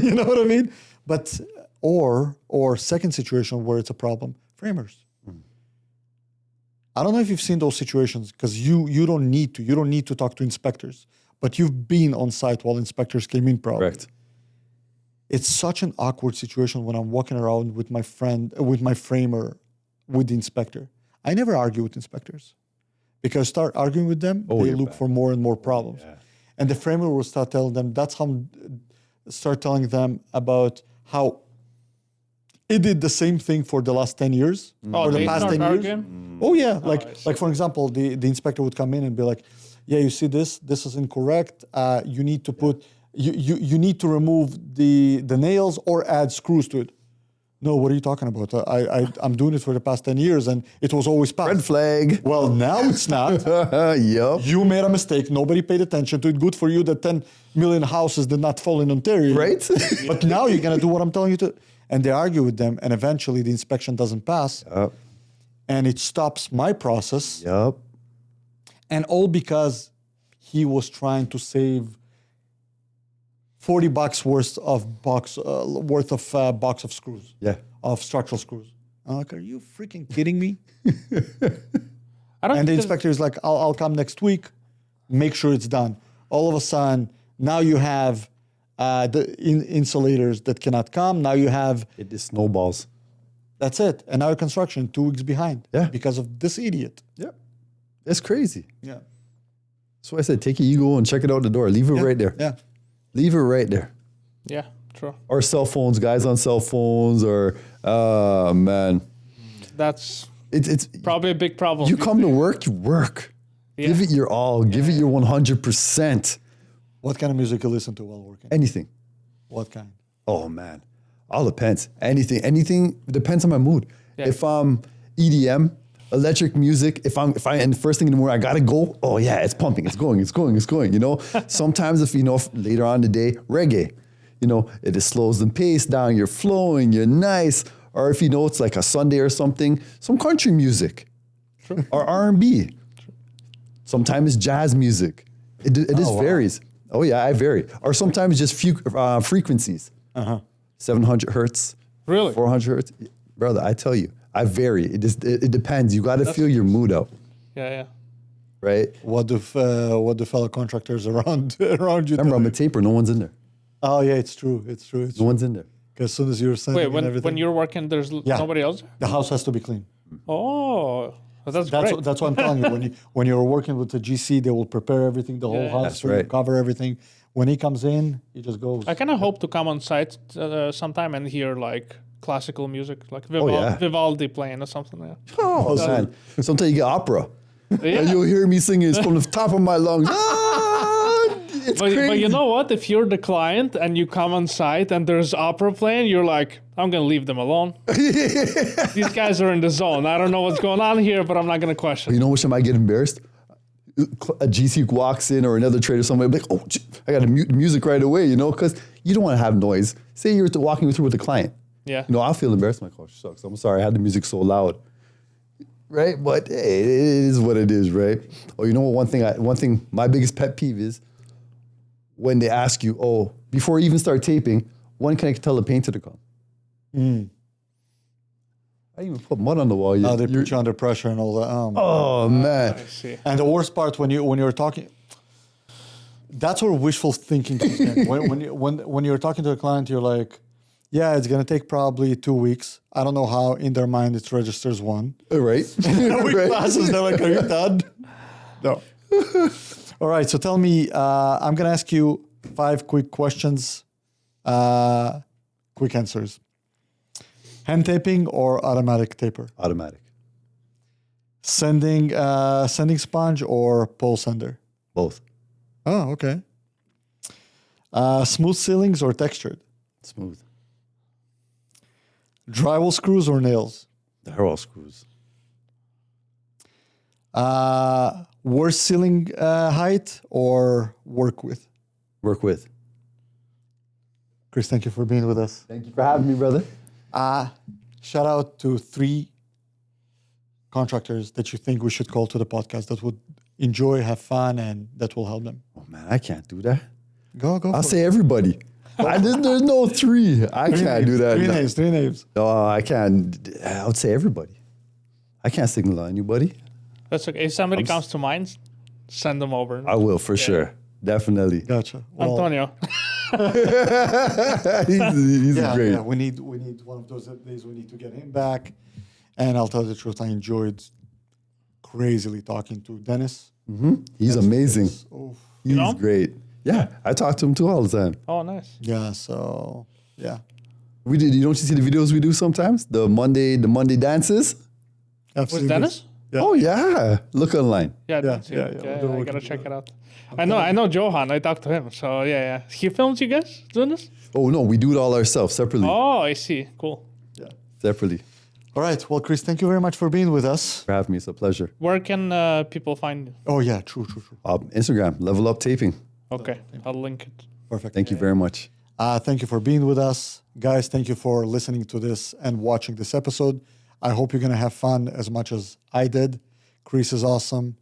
You know what I mean? But, or second situation where it's a problem, framers. I don't know if you've seen those situations because you don't need to talk to inspectors, but you've been on site while inspectors came in probably. Correct. It's such an awkward situation when I'm walking around with my framer with the inspector. I never argue with inspectors because start arguing with them, they look for more and more problems. Yeah. And the framer will start telling them, start telling them about how it did the same thing for the last 10 years, or the they past start 10 years. arguing? Oh yeah, I see. like for example, the inspector would come in and be like, yeah, you see this is incorrect. You need to put, you need to remove the nails or add screws to it. No, what are you talking about? I'm doing it for the past 10 years and it was always passed. Red flag. Well, now it's not. Yup. You made a mistake. Nobody paid attention to it. Good for you that 10 million houses did not fall in Ontario. Right? But now you're going to do what I'm telling you to. And they argue with them, and eventually the inspection doesn't pass. Yup. And it stops my process. Yup. And all because he was trying to save $40 worth of box of screws. Yeah. Of structural screws. I'm like, are you freaking kidding me? I don't And the think inspector is like, I'll come next week, make sure it's done. All of a sudden, now you have the insulators that cannot come. Now you have, It just snowballs. that's it. And now your construction 2 weeks behind. Yeah. Because of this idiot. Yep. That's crazy. Yeah. So I said, take your ego and check it out the door. Leave it right there. Yeah. Leave it right there. yeah, true. Or cell phones, guys on cell phones, or man, That's it's probably a big problem. you come to work, you work. Yeah. Give it your all. Give it your 100%. What kind of music you listen to while working? Anything. What kind? Oh man, all depends. Anything depends on my mood. Yeah. If I'm EDM, electric music, if I and the first thing in the morning I gotta go. Oh yeah, it's pumping, it's going. You know. Sometimes if later on in the day, reggae. You know, it just slows the pace down. You're flowing. You're nice. Or if it's like a Sunday or something, some country music, or R&B. Sometimes jazz music. It just wow. varies. Oh yeah, I vary. Or sometimes just frequencies. 700 hertz. Really? 400 hertz. Brother, I tell you, I vary. It depends. You got to feel your mood out, Yeah. right? What do fellow contractors around you Remember, I'm a taper. No one's in there. Oh yeah, it's true. No one's in there. Because as soon as you're sending Wait, and everything, when you're working, there's nobody else? the house has to be clean. Oh, that's great. That's what I'm telling you. When you're working with the GC, they will prepare everything, the whole Yeah. house That's for you, right. cover everything. When he comes in, he just goes. I kind of hope to come on site sometime and hear like classical music, like yeah. Vivaldi playing or something. Yeah. Oh man, sometimes you get opera, and Yeah. you'll hear me singing from the top of my lungs. It's But crazy. you know what? If you're the client and you come on site and there's opera playing, you're like, I'm gonna leave them alone. These guys are in the zone. I don't know what's going on here, but I'm not gonna question. You know which time I get embarrassed? A GC walks in or another trader, somebody like, oh, I got to mute the music right away, because you don't want to have noise. Say you're walking through with a client. Yeah. I'll feel embarrassed. My gosh, sucks. I'm sorry, I had the music so loud. Right? But hey, it is what it is, right? Oh, you know what? One thing, my biggest pet peeve is when they ask you, oh, before you even start taping, when can I tell the painter to come? I didn't even put mud on the wall yet. They put you under pressure and all that. Oh man. I see. And the worst part when you're talking, that's where wishful thinking comes in. When you're talking to a client, you're like, yeah, it's gonna take probably 2 weeks. I don't know how in their mind it registers 1. Right? A week Right. passes, they're like, are you done? No. All right, so tell me, I'm gonna ask you 5 quick questions, quick answers. Hand taping or automatic taper? Automatic. Sending sponge or pole sender? Both. Oh, okay. Smooth ceilings or textured? Smooth. Drywall screws or nails? The Drywall screws. Worst ceiling height or work width? Work with. Chris, thank you for being with us. Thank you for having me, brother. Shout out to 3 contractors that you think we should call to the podcast that would enjoy, have fun, and that will help them. Oh man, I can't do that. Go I'll for say everybody. There's no 3. I can't do that. 3 names. No, I can't. I would say everybody. I can't signal on anybody. That's okay. If somebody comes to mind, send them over. I will for sure. Definitely. Gotcha. Well, Antonio. he's yeah, great. yeah, we need one of those days. We need to get him back. And I'll tell you the truth, I enjoyed crazily talking to Dennis. He's amazing. Oh, He's know? great. Yeah, I talk to him too all the time. Oh, nice. yeah, so, yeah. We did. You don't see the videos we do sometimes? The Monday dances. Was Dennis? Yeah. Oh yeah, look online. Yeah, Yeah, that's it. yeah, yeah. Okay, I gotta check it out. I know Johan. I talked to him. So yeah. He films you guys doing this? Oh no, we do it all ourselves separately. Oh, I see. Cool. Yeah. Separately. All right. Well, Chris, thank you very much for being with us. For having me, it's a pleasure. Where can people find you? Oh, yeah. True. Instagram, Level Up Taping. Okay, I'll link it. Perfect. Thank you very much. Thank you for being with us. Guys, thank you for listening to this and watching this episode. I hope you're going to have fun as much as I did. Chris is awesome.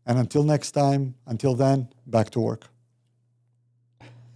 And until next time, until then, back to work.